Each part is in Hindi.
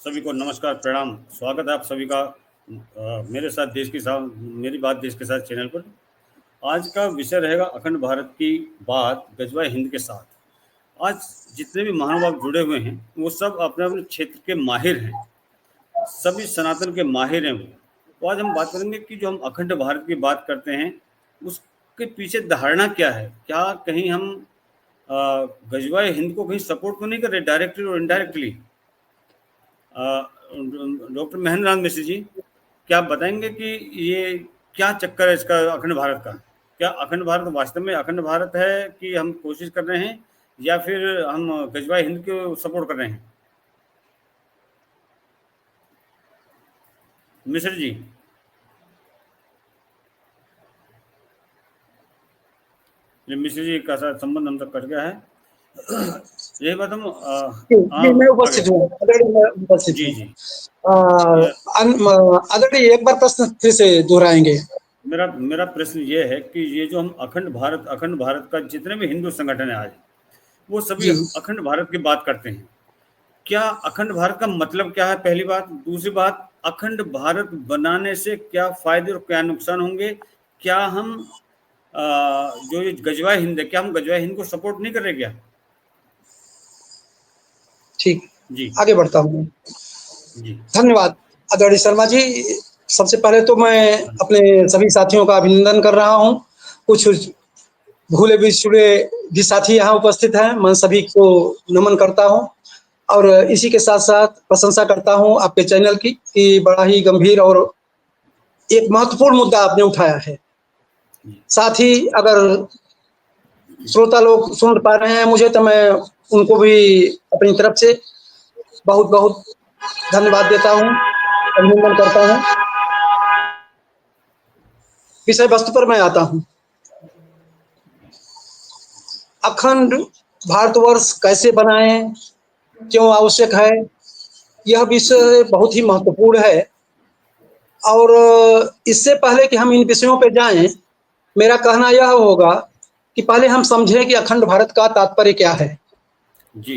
सभी को नमस्कार, प्रणाम। स्वागत है आप सभी का मेरे साथ देश के साथ मेरी बात देश के साथ चैनल पर। आज का विषय रहेगा अखंड भारत की बात गजवाए हिंद के साथ। आज जितने भी महानुभाव जुड़े हुए हैं वो सब अपने अपने क्षेत्र के माहिर हैं, सभी सनातन के माहिर हैं वो। तो आज हम बात करेंगे कि जो हम अखंड भारत की बात करते हैं उसके पीछे धारणा क्या है। क्या कहीं हम गजवाए हिंद को कहीं सपोर्ट तो नहीं कर रहे, डायरेक्टली और इनडायरेक्टली। डॉक्टर महेंद्र नाथ मिश्र जी, क्या आप बताएंगे कि ये क्या चक्कर है इसका अखंड भारत का? क्या अखंड भारत वास्तव में अखंड भारत है कि हम कोशिश कर रहे हैं, या फिर हम गजवाए हिंद को सपोर्ट कर रहे हैं? मिश्र जी। मिश्र जी का साथ संबंध हम तक कट गया है। यही बात हम जी, मैं उपस्थित हूँ। मैं उपस्थित जी हूँ। जी। आदरणीय, एक बार प्रश्न फिर से दोहराएंगे। मेरा मेरा प्रश्न ये है कि ये जो हम अखंड भारत का जितने भी हिंदू संगठन है आज, वो सभी जी अखंड भारत की बात करते हैं। क्या अखंड भारत का मतलब क्या है, पहली बात। दूसरी बात, अखंड भारत बनाने से क्या फायदे और क्या नुकसान होंगे? क्या हम जो ये गजवाए हिंद है, क्या हम गजवाए हिंद को सपोर्ट नहीं कर रहे क्या? ठीक, जी आगे बढ़ता हूँ। जी। धन्यवाद आदरणीय शर्मा जी। सबसे पहले तो मैं अपने सभी साथियों का अभिनंदन कर रहा हूँ। कुछ भूले बिछड़े भी साथी यहाँ उपस्थित हैं, मैं सभी को नमन करता हूँ। और इसी के साथ साथ प्रशंसा करता हूँ आपके चैनल की कि बड़ा ही गंभीर और एक महत्वपूर्ण मुद्दा आपने उठाया है। साथ ही अगर श्रोता लोग सुन पा रहे हैं मुझे, तो मैं उनको भी अपनी तरफ से बहुत बहुत धन्यवाद देता हूँ, अभिनंदन करता हूँ। विषय वस्तु पर मैं आता हूँ। अखंड भारतवर्ष कैसे बनाएं, क्यों आवश्यक है, यह विषय बहुत ही महत्वपूर्ण है। और इससे पहले कि हम इन विषयों पर जाएं, मेरा कहना यह होगा कि पहले हम समझें कि अखंड भारत का तात्पर्य क्या है। जी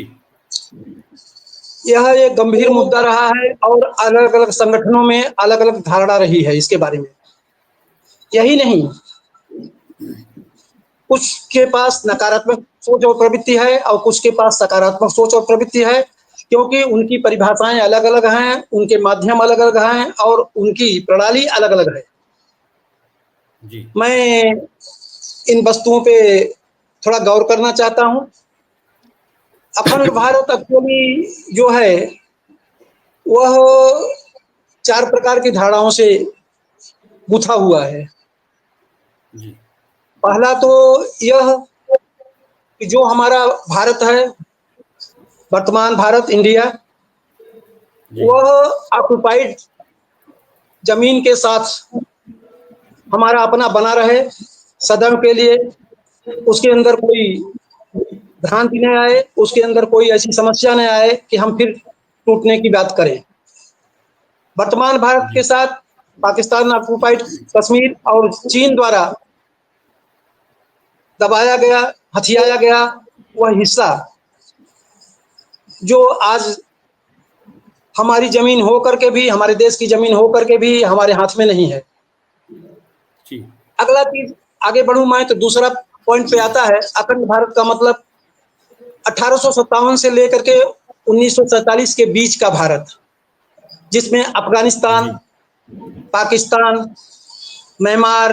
यह एक गंभीर मुद्दा रहा है और अलग अलग संगठनों में अलग अलग धारणा रही है इसके बारे में। यही नहीं, कुछ के पास नकारात्मक सोच और प्रवृत्ति है और कुछ के पास सकारात्मक सोच और प्रवृत्ति है, क्योंकि उनकी परिभाषाएं अलग अलग हैं, उनके माध्यम अलग अलग हैं और उनकी प्रणाली अलग अलग है। जी मैं इन वस्तुओं पे थोड़ा गौर करना चाहता हूं। अखंड भारत एक्चुअली जो है वह 4 प्रकार की धारणाओं से गुथा हुआ है। जी पहला तो यह कि जो हमारा भारत है, वर्तमान भारत इंडिया, जी वह ऑक्युपाइड जमीन के साथ हमारा अपना बना रहे सदैव के लिए। उसके अंदर कोई भ्रांति न आए, उसके अंदर कोई ऐसी समस्या न आए कि हम फिर टूटने की बात करें। वर्तमान भारत के जी साथ पाकिस्तान ऑक्युपाइड कश्मीर और चीन द्वारा दबाया गया, हथियाया गया वह हिस्सा जो आज हमारी जमीन हो करके भी, हमारे देश की जमीन हो करके भी हमारे हाथ में नहीं है। जी अगला चीज आगे बढ़ूं मैं तो दूसरा पॉइंट पे आता है। अखंड भारत का मतलब 1857 से लेकर के 1947 के बीच का भारत, जिसमें अफगानिस्तान, जी पाकिस्तान, म्यांमार,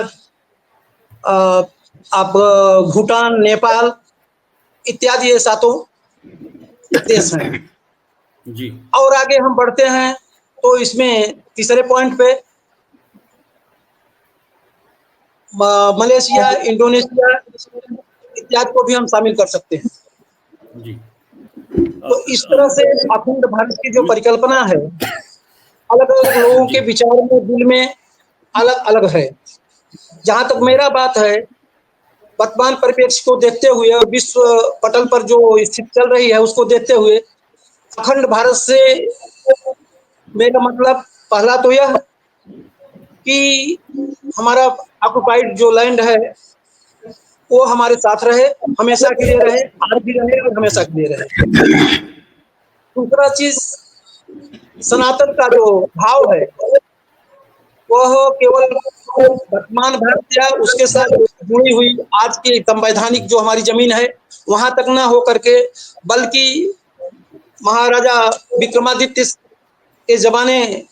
आप भूटान, नेपाल इत्यादि ये सातों देश हैं। जी और आगे हम बढ़ते हैं तो इसमें तीसरे पॉइंट पे मलेशिया, इंडोनेशिया इत्यादि को भी हम शामिल कर सकते हैं। जी तो इस तरह से अखंड भारत की जो परिकल्पना है, अलग अलग लोगों के जी विचार में, दिल में अलग अलग है। जहां तक मेरा बात है, वर्तमान परिप्रेक्ष्य को देखते हुए और विश्व पटल पर जो स्थिति चल रही है उसको देखते हुए, अखंड भारत से मेरा मतलब पहला तो यह कि हमारा ऑक्युपाइड जो लैंड है वो हमारे साथ रहे, हमेशा के लिए रहे, आज भी रहे और हमेशा के लिए रहे। दूसरा चीज, सनातन का जो भाव है वह केवल वर्तमान भारत या उसके साथ जुड़ी हुई आज की संवैधानिक जो हमारी जमीन है वहां तक न हो करके, बल्कि महाराजा विक्रमादित्य के जमाने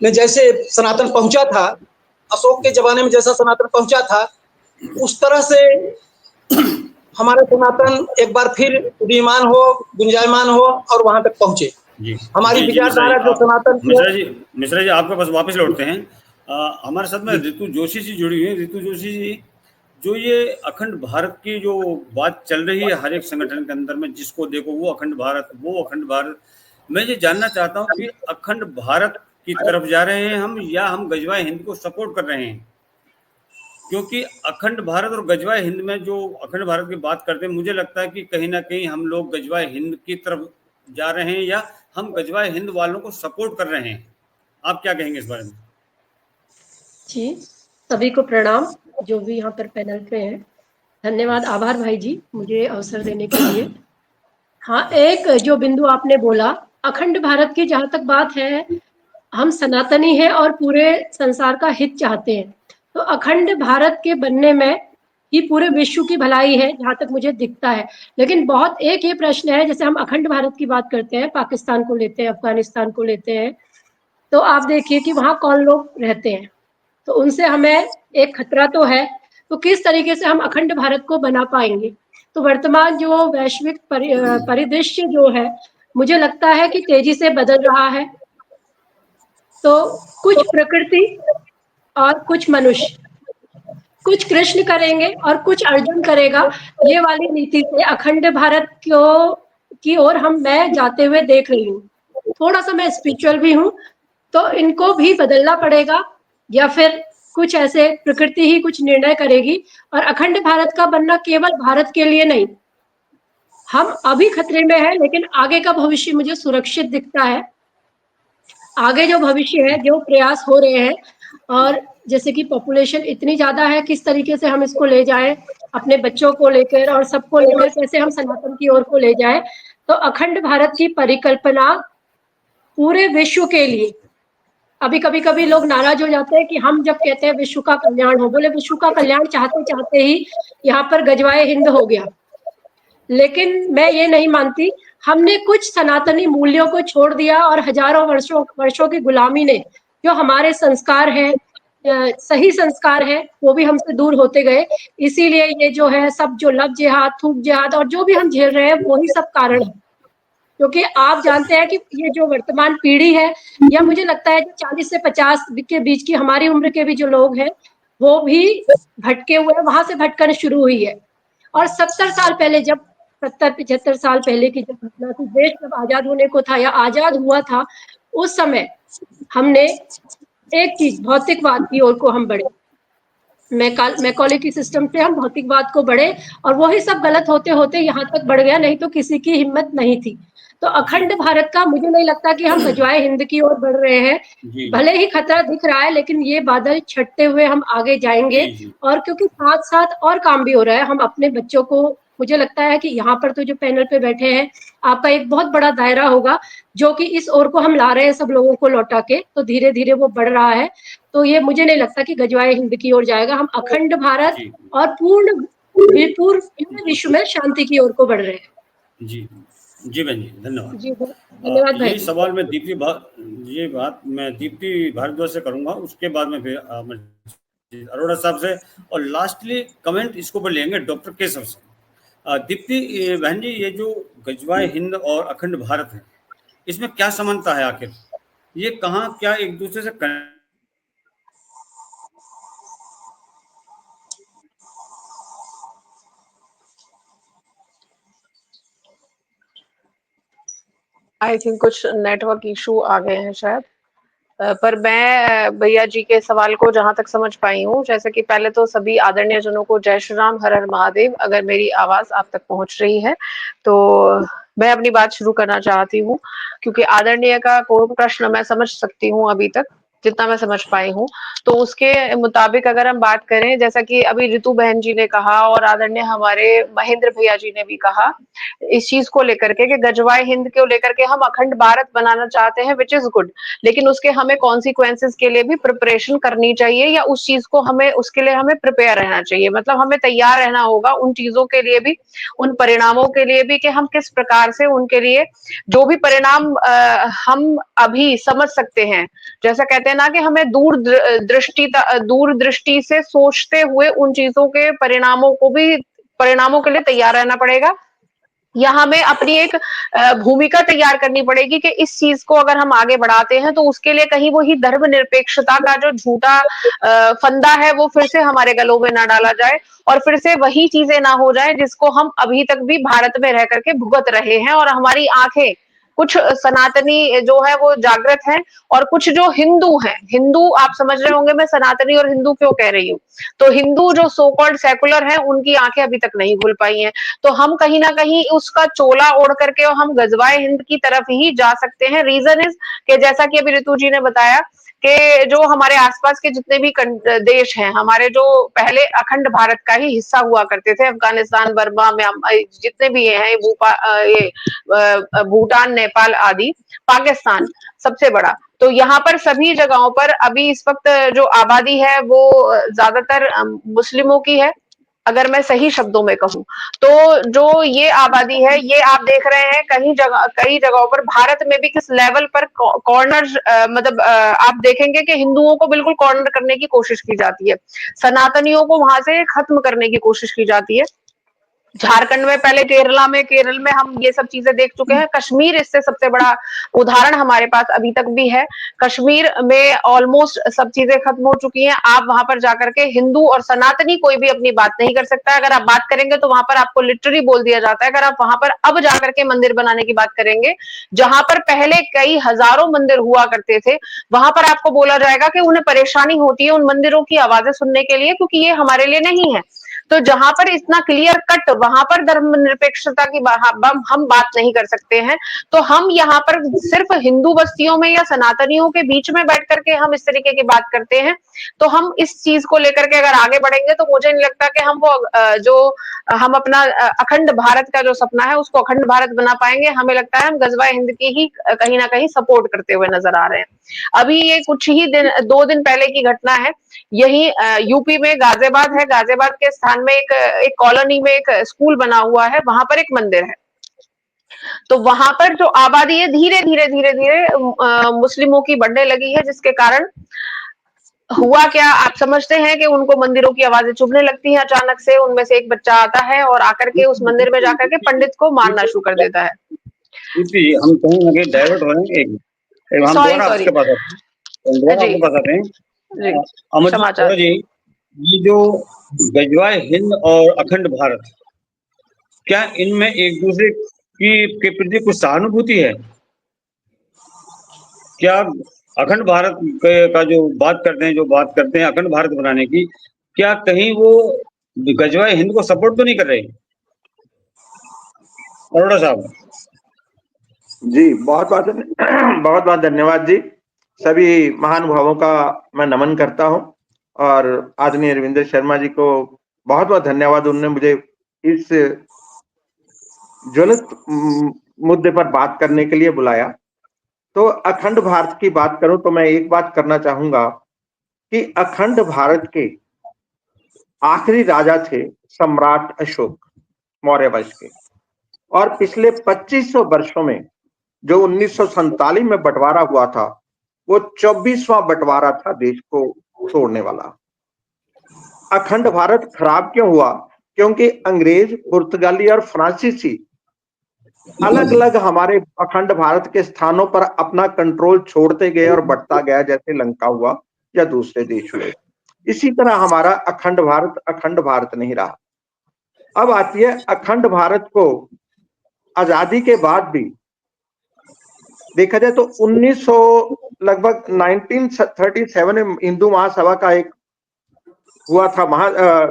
में जैसे सनातन पहुंचा था, अशोक के जमाने में जैसा सनातन पहुंचा था, उस तरह से हमारा सनातन एक बार फिर उदीयमान हो, गुंजायमान हो और वहां तक पहुंचे। जी हमारी जी जी मिश्रा जी, विचारधारा जो सनातन की है। मिश्रा जी आपके पास वापस लौटते हैं। हमारे साथ में ऋतु जोशी जी जुड़ी हुई है। ऋतु जोशी जी, जो ये अखंड भारत की जो बात चल रही है हर एक संगठन के अंदर में, जिसको देखो वो अखंड भारत, वो अखंड भारत, मैं ये जानना चाहता हूँ कि अखंड भारत की तरफ जा रहे हैं हम, या हम गजवाए हिंद को सपोर्ट कर रहे हैं? क्योंकि अखंड भारत और गजवाए हिंद में जो अखंड भारत की बात करते हैं, मुझे लगता है कि कहीं ना कहीं हम लोग गजवाए हिंद की तरफ जा रहे हैं, या हम गजवाए हिंद वालों को सपोर्ट कर रहे हैं। आप क्या कहेंगे इस बारे में? जी, सभी को प्रणाम जो भी यहाँ पर पैनल पे हैं। धन्यवाद, आभार भाई जी मुझे अवसर देने के लिए। हाँ, एक जो बिंदु आपने बोला, अखंड भारत की जहाँ तक बात है, हम सनातनी हैं और पूरे संसार का हित चाहते हैं। तो अखंड भारत के बनने में ही पूरे विश्व की भलाई है, जहाँ तक मुझे दिखता है। लेकिन बहुत एक ये प्रश्न है, जैसे हम अखंड भारत की बात करते हैं, पाकिस्तान को लेते हैं, अफगानिस्तान को लेते हैं, तो आप देखिए कि वहाँ कौन लोग रहते हैं, तो उनसे हमें एक खतरा तो है। तो किस तरीके से हम अखंड भारत को बना पाएंगे? तो वर्तमान जो वैश्विक परिदृश्य जो है, मुझे लगता है कि तेजी से बदल रहा है। तो कुछ प्रकृति और कुछ मनुष्य, कुछ कृष्ण करेंगे और कुछ अर्जुन करेगा, ये वाली नीति से अखंड भारत की ओर मैं जाते हुए देख रही हूँ। थोड़ा सा मैं स्पिरिचुअल भी हूँ, तो इनको भी बदलना पड़ेगा, या फिर कुछ ऐसे प्रकृति ही कुछ निर्णय करेगी। और अखंड भारत का बनना केवल भारत के लिए नहीं, हम अभी खतरे में है, लेकिन आगे का भविष्य मुझे सुरक्षित दिखता है। आगे जो भविष्य है, जो प्रयास हो रहे हैं, और जैसे कि पॉपुलेशन इतनी ज्यादा है, किस तरीके से हम इसको ले जाएं, अपने बच्चों को लेकर और सबको लेकर कैसे हम सनातन की ओर को ले जाएं। तो अखंड भारत की परिकल्पना पूरे विश्व के लिए, अभी कभी लोग नाराज हो जाते हैं कि हम जब कहते हैं विश्व का कल्याण हो, बोले विश्व का कल्याण चाहते चाहते ही यहाँ पर गजवाए हिंद हो गया। लेकिन मैं ये नहीं मानती, हमने कुछ सनातनी मूल्यों को छोड़ दिया और हजारों वर्षों की गुलामी ने जो हमारे संस्कार हैं, सही संस्कार है, वो भी हमसे दूर होते गए। इसीलिए ये जो है सब, जो लव जिहाद, थूक जिहाद और जो भी हम झेल रहे हैं, वही सब कारण है। क्योंकि आप जानते हैं कि ये जो वर्तमान पीढ़ी है, या मुझे लगता है 40 से 50 के बीच की हमारी उम्र के भी जो लोग हैं, वो भी भटके हुए हैं, वहां से भटकन शुरू हुई है। और 70 साल पहले, जब 70-75 साल पहले की जब घटना थी, देश जब आजाद होने को था या आजाद हुआ था, उस समय हमने एक चीज, भौतिकवाद की ओर को हम बढ़े। मैकॉले सिस्टम से हम भौतिकवाद को बढ़े, और वही सब गलत होते होते यहाँ तक बढ़ गया, नहीं तो किसी की हिम्मत नहीं थी। तो अखंड भारत का मुझे नहीं लगता कि हम गजवाए हिंद की ओर बढ़ रहे हैं। भले ही खतरा दिख रहा है, लेकिन ये बादल छटते हुए हम आगे जाएंगे। और क्योंकि साथ साथ और काम भी हो रहा है, हम अपने बच्चों को, मुझे लगता है कि यहाँ पर तो जो पैनल पे बैठे हैं, आपका एक बहुत बड़ा दायरा होगा जो कि इस ओर को हम ला रहे हैं सब लोगों को लौटा के, तो धीरे धीरे वो बढ़ रहा है। तो ये मुझे नहीं लगता कि गजवाए हिंद की ओर जाएगा। हम अखंड भारत और पूर्ण विश्व में शांति की ओर को बढ़ रहे हैं। जी जी बहन जी, धन्यवाद। जी धन्यवाद भाई। यही सवाल मैं ये बात मैं दीप्ति भारद्वाज से करूंगा, उसके बाद में फिर अरोड़ा साहब से, और लास्टली कमेंट इसके ऊपर लेंगे डॉक्टर केशव से। दीप्ति बहन जी, ये जो गजवाए हिंद और अखंड भारत है, इसमें क्या समानता है आखिर? ये कहाँ क्या एक दूसरे से आई थिंक कुछ नेटवर्क इशू आ गए हैं शायद, पर मैं भैया जी के सवाल को जहां तक समझ पाई हूँ, जैसे कि पहले तो सभी आदरणीय जनों को जय श्री राम, हर हर महादेव। अगर मेरी आवाज आप तक पहुंच रही है तो मैं अपनी बात शुरू करना चाहती हूँ, क्योंकि आदरणीय का कोई प्रश्न मैं समझ सकती हूँ अभी तक। जितना मैं समझ पाई हूँ। तो उसके मुताबिक अगर हम बात करें, जैसा कि अभी रितु बहन जी ने कहा और आदरणीय हमारे महेंद्र भैया जी ने भी कहा इस चीज को लेकर के कि गजवाए हिंद को लेकर के हम अखंड भारत बनाना चाहते हैं, विच इज गुड, लेकिन उसके हमें कॉन्सिक्वेंसेस के लिए भी प्रिपरेशन करनी चाहिए, या उस चीज को हमें उसके लिए हमें प्रिपेयर रहना चाहिए। मतलब हमें तैयार रहना होगा उन चीजों के लिए भी, उन परिणामों के लिए भी, कि हम किस प्रकार से उनके लिए जो भी परिणाम हम अभी समझ सकते हैं, जैसा कहते हैं ना कि हमें दूरदृष्टि से सोचते हुए उन चीजों के परिणामों के लिए तैयार रहना पड़ेगा, या हमें अपनी एक भूमिका तैयार करनी पड़ेगी कि इस चीज को अगर हम आगे बढ़ाते हैं तो उसके लिए कहीं वही धर्मनिरपेक्षता का जो झूठा फंदा है वो फिर से हमारे गलों में ना डाला जाए, और फिर से वही चीजें ना हो जाए जिसको हम अभी तक भी भारत में रह करके भुगत रहे हैं। और हमारी आंखें, कुछ सनातनी जो है वो जागृत हैं, और कुछ जो हिंदू हैं, हिंदू आप समझ रहे होंगे मैं सनातनी और हिंदू क्यों कह रही हूँ, तो हिंदू जो सो कॉल्ड सेकुलर है उनकी आंखें अभी तक नहीं खुल पाई हैं। तो हम कहीं ना कहीं उसका चोला ओढ़ करके और हम गजवाए हिंद की तरफ ही जा सकते हैं। रीजन इज कि जैसा कि अभी ऋतु जी ने बताया कि जो हमारे आसपास के जितने भी देश हैं, हमारे जो पहले अखंड भारत का ही हिस्सा हुआ करते थे, अफगानिस्तान, बर्मा, म्यांमार, जितने भी हैं, भूटान, नेपाल आदि, पाकिस्तान सबसे बड़ा, तो यहाँ पर सभी जगहों पर अभी इस वक्त जो आबादी है वो ज्यादातर मुस्लिमों की है, अगर मैं सही शब्दों में कहूँ तो। जो ये आबादी है, ये आप देख रहे हैं कई जगहों पर भारत में भी किस लेवल पर कॉर्नर, मतलब आप देखेंगे कि हिंदुओं को बिल्कुल कॉर्नर करने की कोशिश की जाती है, सनातनियों को वहां से खत्म करने की कोशिश की जाती है। झारखंड में पहले, केरल में हम ये सब चीजें देख चुके हैं। कश्मीर इससे सबसे बड़ा उदाहरण हमारे पास अभी तक भी है। कश्मीर में ऑलमोस्ट सब चीजें खत्म हो चुकी हैं। आप वहां पर जाकर के हिंदू और सनातनी कोई भी अपनी बात नहीं कर सकता। अगर आप बात करेंगे तो वहां पर आपको लिटरली बोल दिया जाता है। अगर आप वहां पर अब जाकर के मंदिर बनाने की बात करेंगे, जहां पर पहले कई हजारों मंदिर हुआ करते थे, वहां पर आपको बोला जाएगा कि उन्हें परेशानी होती है उन मंदिरों की आवाजें सुनने के लिए, क्योंकि ये हमारे लिए नहीं है। तो जहां पर इतना क्लियर कट, वहां पर धर्मनिरपेक्षता की हम बात नहीं कर सकते हैं। तो हम यहाँ पर सिर्फ हिंदू बस्तियों में या सनातनियों के बीच में बैठ करके हम इस तरीके की बात करते हैं। तो हम इस चीज को लेकर के अगर आगे बढ़ेंगे तो मुझे नहीं लगता कि हम वो जो हम अपना अखंड भारत का जो सपना है उसको अखंड भारत बना पाएंगे। हमें लगता है हम गजवाए हिंद की ही कहीं ना कहीं सपोर्ट करते हुए नजर आ रहे हैं। अभी ये कुछ ही दिन, 2 दिन पहले की घटना है, यही यूपी में गाजियाबाद है। गाजियाबाद के स्थान में एक कॉलोनी में एक स्कूल बना हुआ है, वहां पर एक मंदिर है। तो वहां पर जो आबादी है धीरे धीरे मुस्लिमों की बढ़ने लगी है, जिसके कारण हुआ क्या, आप समझते हैं कि उनको मंदिरों की आवाजें चुभने लगती हैं। अचानक से उनमें से एक बच्चा आता है और आकर के उस मंदिर में जाकर के पंडित को मारना शुरू कर देता है। हम कहीं ना कहीं डाइवर्ट हो रहे हैं। हम सॉरी दोबारा सॉरी आपके पास आते हैं, दोबारा जी आपके पास आते हैं। जी, अमरजीत क्षमा गौड़ा चाहती जी, हूँ। ये जो गजवाए हिंद और अखंड भारत, क्या इनमें एक दूसरे की के प्रति कुछ सहानुभूति है? क्या अखंड भारत का जो बात करते हैं अखंड भारत बनाने की, क्या कहीं वो गजवाए हिंद को सपोर्ट तो नहीं कर रहे अरोड़ा साहब? जी, बहुत बहुत धन्यवाद जी। सभी महानुभावों का मैं नमन करता हूं, और आदरणीय रविंद्र शर्मा जी को बहुत बहुत धन्यवाद, उन्होंने मुझे इस ज्वलित मुद्दे पर बात करने के लिए बुलाया। तो अखंड भारत की बात करूं तो मैं एक बात करना चाहूंगा कि अखंड भारत के आखिरी राजा थे सम्राट अशोक मौर्य वंश के, और पिछले 2500 वर्षों में जो 1947 में बंटवारा हुआ था, वो 24वां बंटवारा था देश को तोड़ने वाला। अखंड भारत खराब क्यों हुआ? क्योंकि अंग्रेज, पुर्तगाली और फ्रांसीसी अलग अलग हमारे अखंड भारत के स्थानों पर अपना कंट्रोल छोड़ते गए और बढ़ता गया, जैसे लंका हुआ या दूसरे देश हुए। इसी तरह हमारा अखंड भारत नहीं रहा। अब आती है अखंड भारत को आजादी के बाद भी देखा जाए तो 1900 लगभग 1937 में हिंदू महासभा का एक हुआ था,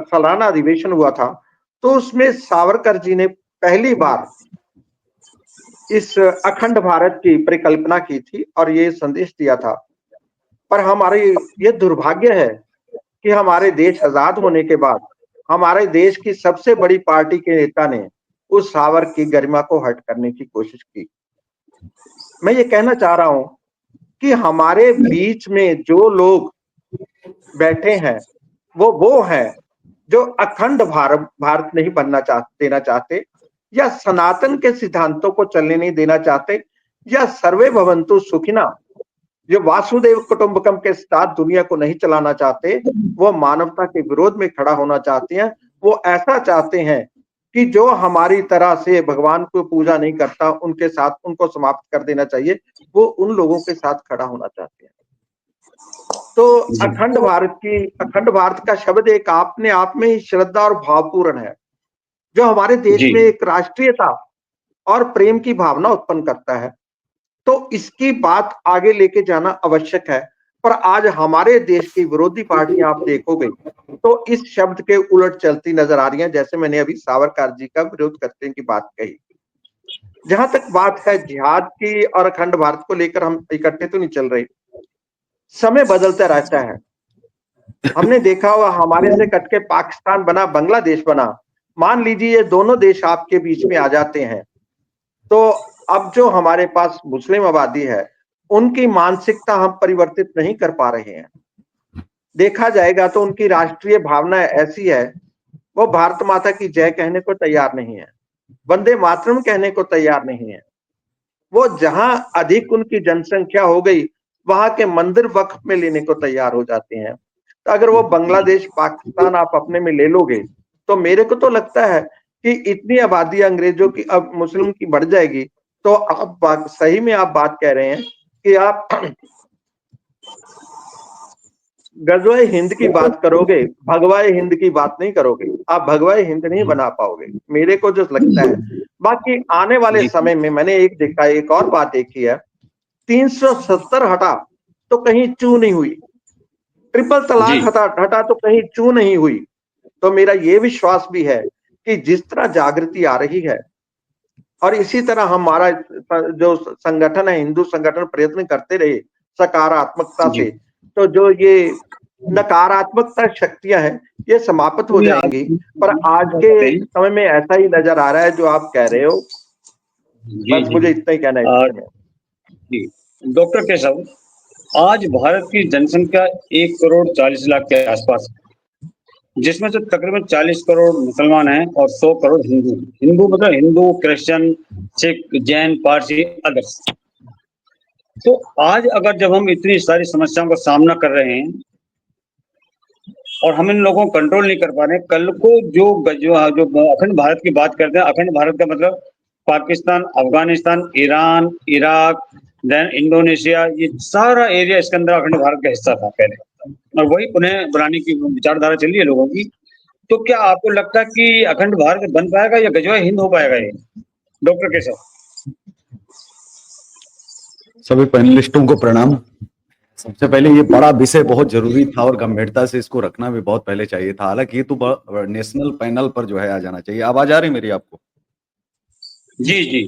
सालाना अधिवेशन हुआ था। तो उसमें सावरकर जी ने पहली बार इस अखंड भारत की परिकल्पना की थी और ये संदेश दिया था पर हमारे ये दुर्भाग्य है कि हमारे देश आजाद होने के बाद हमारे देश की सबसे बड़ी पार्टी के नेता ने उस सावर की गरिमा को हट करने की कोशिश की। मैं ये कहना चाह रहा हूं कि हमारे बीच में जो लोग बैठे हैं वो हैं जो अखंड भारत नहीं देना चाहते, या सनातन के सिद्धांतों को चलने नहीं देना चाहते, या सर्वे भवन्तु सुखिना जो वासुदेव कुटुंबकम के साथ दुनिया को नहीं चलाना चाहते, वो मानवता के विरोध में खड़ा होना चाहते हैं। वो ऐसा चाहते हैं कि जो हमारी तरह से भगवान को पूजा नहीं करता उनके साथ उनको समाप्त कर देना चाहिए, वो उन लोगों के साथ खड़ा होना चाहते हैं। तो अखंड भारत का शब्द एक अपने आप में ही श्रद्धा और भावपूर्ण है, जो हमारे देश में एक राष्ट्रीयता और प्रेम की भावना उत्पन्न करता है। तो इसकी बात आगे लेके जाना आवश्यक है। पर आज हमारे देश की विरोधी पार्टियां आप देखोगे तो इस शब्द के उलट चलती नजर आ रही हैं, जैसे मैंने अभी सावरकर जी का विरोध करते की बात कही। जहां तक बात है जिहाद की और अखंड भारत को लेकर, हम इकट्ठे तो नहीं चल रहे, समय बदलता रहता है। हमने देखा हुआ हमारे से कट के पाकिस्तान बना, बांग्लादेश बना। मान लीजिए ये दोनों देश आपके बीच में आ जाते हैं, तो अब जो हमारे पास मुस्लिम आबादी है उनकी मानसिकता हम परिवर्तित नहीं कर पा रहे हैं। देखा जाएगा तो उनकी राष्ट्रीय भावना ऐसी है, वो भारत माता की जय कहने को तैयार नहीं है, वंदे मातरम कहने को तैयार नहीं है। वो जहां अधिक उनकी जनसंख्या हो गई वहां के मंदिर वक्फ में लेने को तैयार हो जाते हैं। तो अगर वो बांग्लादेश पाकिस्तान आप अपने में ले लोगे तो मेरे को तो लगता है कि इतनी आबादी अंग्रेजों की अब मुस्लिम की बढ़ जाएगी। तो आप सही में आप बात कह रहे हैं कि आप गजवाए हिंद की बात करोगे, भगवाए हिंद की बात नहीं करोगे। आप भगवाए हिंद नहीं बना पाओगे, मेरे को जो लगता है। बाकी आने वाले समय में मैंने एक और बात देखी है, 370 हटा तो कहीं चू नहीं हुई, ट्रिपल तलाक हटा तो कहीं चू नहीं हुई। तो मेरा ये विश्वास भी है कि जिस तरह जागृति आ रही है और इसी तरह हमारा जो संगठन है, हिंदू संगठन प्रयत्न करते रहे सकारात्मकता से, तो जो ये नकारात्मकता शक्तियां हैं ये समाप्त हो जाएंगी। पर आज के समय में ऐसा ही नजर आ रहा है जो आप कह रहे हो। बस मुझे इतना ही कहना है। डॉक्टर केशव, आज भारत की जनसंख्या 1,40,00,000 के आसपास है, जिसमें से तकरीबन 40 करोड़ मुसलमान हैं और 100 करोड़ हिंदू। हिंदू मतलब हिंदू, क्रिश्चियन, सिख, जैन, पारसी, अदर्स। तो आज अगर जब हम इतनी सारी समस्याओं का सामना कर रहे हैं और हम इन लोगों को कंट्रोल नहीं कर पा रहे, कल को जो अखंड भारत की बात करते हैं, अखंड भारत का मतलब Pakistan, Afghanistan, Iran, Iraq, then Indonesia, ये सारा एरिया इसके अंदर अखंड भारत का हिस्सा था पहले, और वही पुनः बनाने की विचारधारा चल रही है लोगों की। तो क्या आपको लगता है कि अखंड भारत बन पाएगा या गजवाए हिंद हो पाएगा ये, डॉक्टर केशव? सभी पैनलिस्टों को प्रणाम। सबसे पहले ये बड़ा विषय बहुत जरूरी था और गंभीरता से इसको रखना भी बहुत पहले चाहिए था। हालांकि ये तो नेशनल पैनल पर जो है आ जाना चाहिए। आवाज आ रही मेरी आपको? जी जी।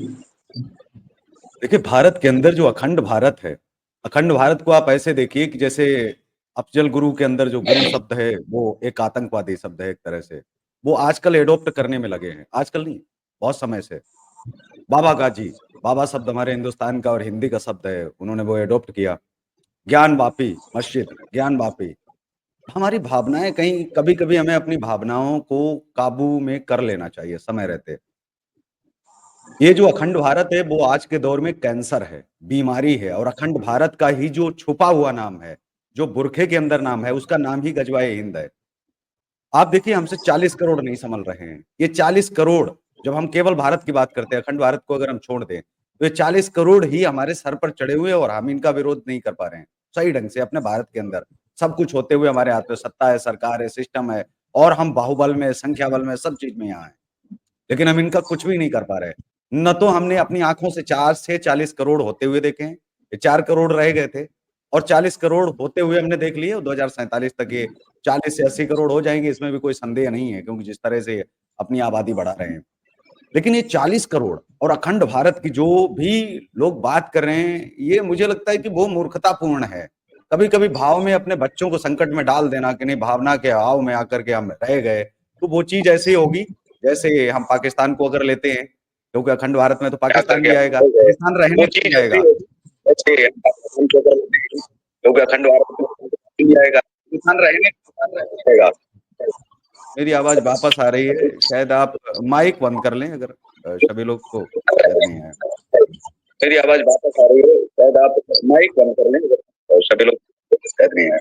देखिए, भारत के अंदर जो अखंड भारत है, अखंड भारत को आप ऐसे देखिए कि जैसे अफजल गुरु के अंदर जो गुरु शब्द है वो एक आतंकवादी शब्द है एक तरह से। वो आजकल एडॉप्ट करने में लगे हैं, आजकल नहीं, बहुत समय से। बाबा गाजी, बाबा शब्द हमारे हिंदुस्तान का और हिंदी का शब्द है, उन्होंने वो एडॉप्ट किया। ज्ञान वापी मस्जिद, ज्ञान वापी। हमारी भावनाएं कहीं कभी कभी हमें अपनी भावनाओं को काबू में कर लेना चाहिए समय रहते। ये जो अखंड भारत है वो आज के दौर में कैंसर है, बीमारी है, और अखंड भारत का ही जो छुपा हुआ नाम है, जो बुरखे के अंदर नाम है, उसका नाम ही गजवाए हिंद है। आप देखिए, हमसे 40 करोड़ नहीं संभल रहे हैं। ये 40 करोड़, जब हम केवल भारत की बात करते हैं, अखंड भारत को अगर हम छोड़ दें, तो ये 40 करोड़ ही हमारे सर पर चढ़े हुए और हम इनका विरोध नहीं कर पा रहे हैं सही ढंग से। अपने भारत के अंदर सब कुछ होते हुए हमारे हाथ में सत्ता है, सरकार है, सिस्टम है, और हम बाहुबल में, संख्या बल में, सब चीज में यहाँ है, लेकिन हम इनका कुछ भी नहीं कर पा रहे। न तो हमने अपनी आंखों से 4 से 40 करोड़ होते हुए देखे हैं, ये 4 करोड़ रह गए थे, और 40 करोड़ होते हुए हमने देख लिए 2047 तक ये 40 से 80 करोड़ हो जाएंगे, इसमें भी कोई संदेह नहीं है, क्योंकि जिस तरह से अपनी आबादी बढ़ा रहे हैं। लेकिन ये 40 करोड़ और अखंड भारत की जो भी लोग बात कर रहे हैं, ये मुझे लगता है कि वो मूर्खतापूर्ण है। कभी कभी भाव में अपने बच्चों को संकट में डाल देना कि नहीं, भावना के भाव में आकर के हम रह गए, तो वो चीज ऐसी होगी जैसे हम पाकिस्तान को अगर लेते हैं, क्योंकि अखंड भारत में तो पाकिस्तान भी आएगा, पाकिस्तान रहने नहीं आएगा, क्योंकि अखंड भारत में भी आएगा, पाकिस्तान रहने नहीं आएगा। मेरी आवाज वापस आ रही है, शायद आप माइक बंद कर लें, अगर सभी लोग को शायद नहीं है। मेरी आवाज वापस आ रही है, शायद आप माइक बंद कर लें, अगर सभी लोग को शायद नहीं है।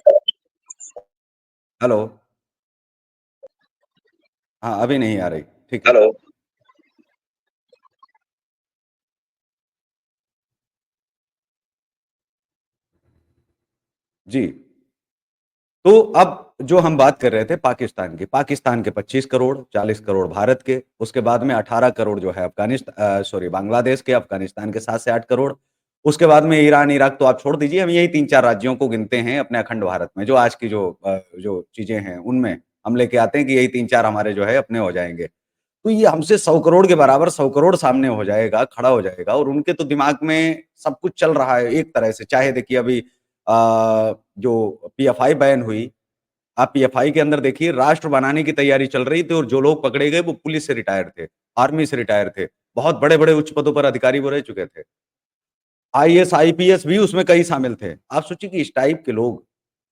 हेलो, हाँ अभी नहीं आ रही, ठीक है। हेलो, जी। तो अब जो हम बात कर रहे थे पाकिस्तान की, पाकिस्तान के 25 करोड़, 40 करोड़ भारत के, उसके बाद में 18 करोड़ जो है बांग्लादेश के, अफगानिस्तान के 7 से 8 करोड़, उसके बाद में ईरान, इराक तो आप छोड़ दीजिए, हम यही 3-4 राज्यों को गिनते हैं अपने अखंड भारत में, जो आज की जो चीजें हैं उनमें हम लेके आते हैं कि यही 3-4 हमारे जो है अपने हो जाएंगे। तो ये हमसे 100 करोड़ के बराबर 100 करोड़ सामने हो जाएगा, खड़ा हो जाएगा, और उनके तो दिमाग में सब कुछ चल रहा है एक तरह से। चाहे देखिए अभी जो पीएफआई बैन हुई, आप पीएफआई के अंदर देखिए राष्ट्र बनाने की तैयारी चल रही थी, और जो लोग पकड़े गए वो पुलिस से रिटायर थे, आर्मी से रिटायर थे, बहुत बड़े बड़े उच्च पदों पर अधिकारी वो रह चुके थे, आईएएस आईपीएस भी उसमें कई शामिल थे। आप सोचिए कि इस टाइप के लोग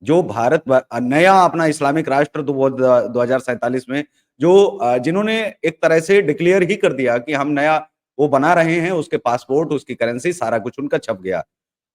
जो भारत नया अपना इस्लामिक राष्ट्र 2047 में जो जिन्होंने एक तरह से डिक्लेयर ही कर दिया कि हम नया वो बना रहे हैं, उसके पासपोर्ट, उसकी करेंसी, सारा कुछ उनका छप गया।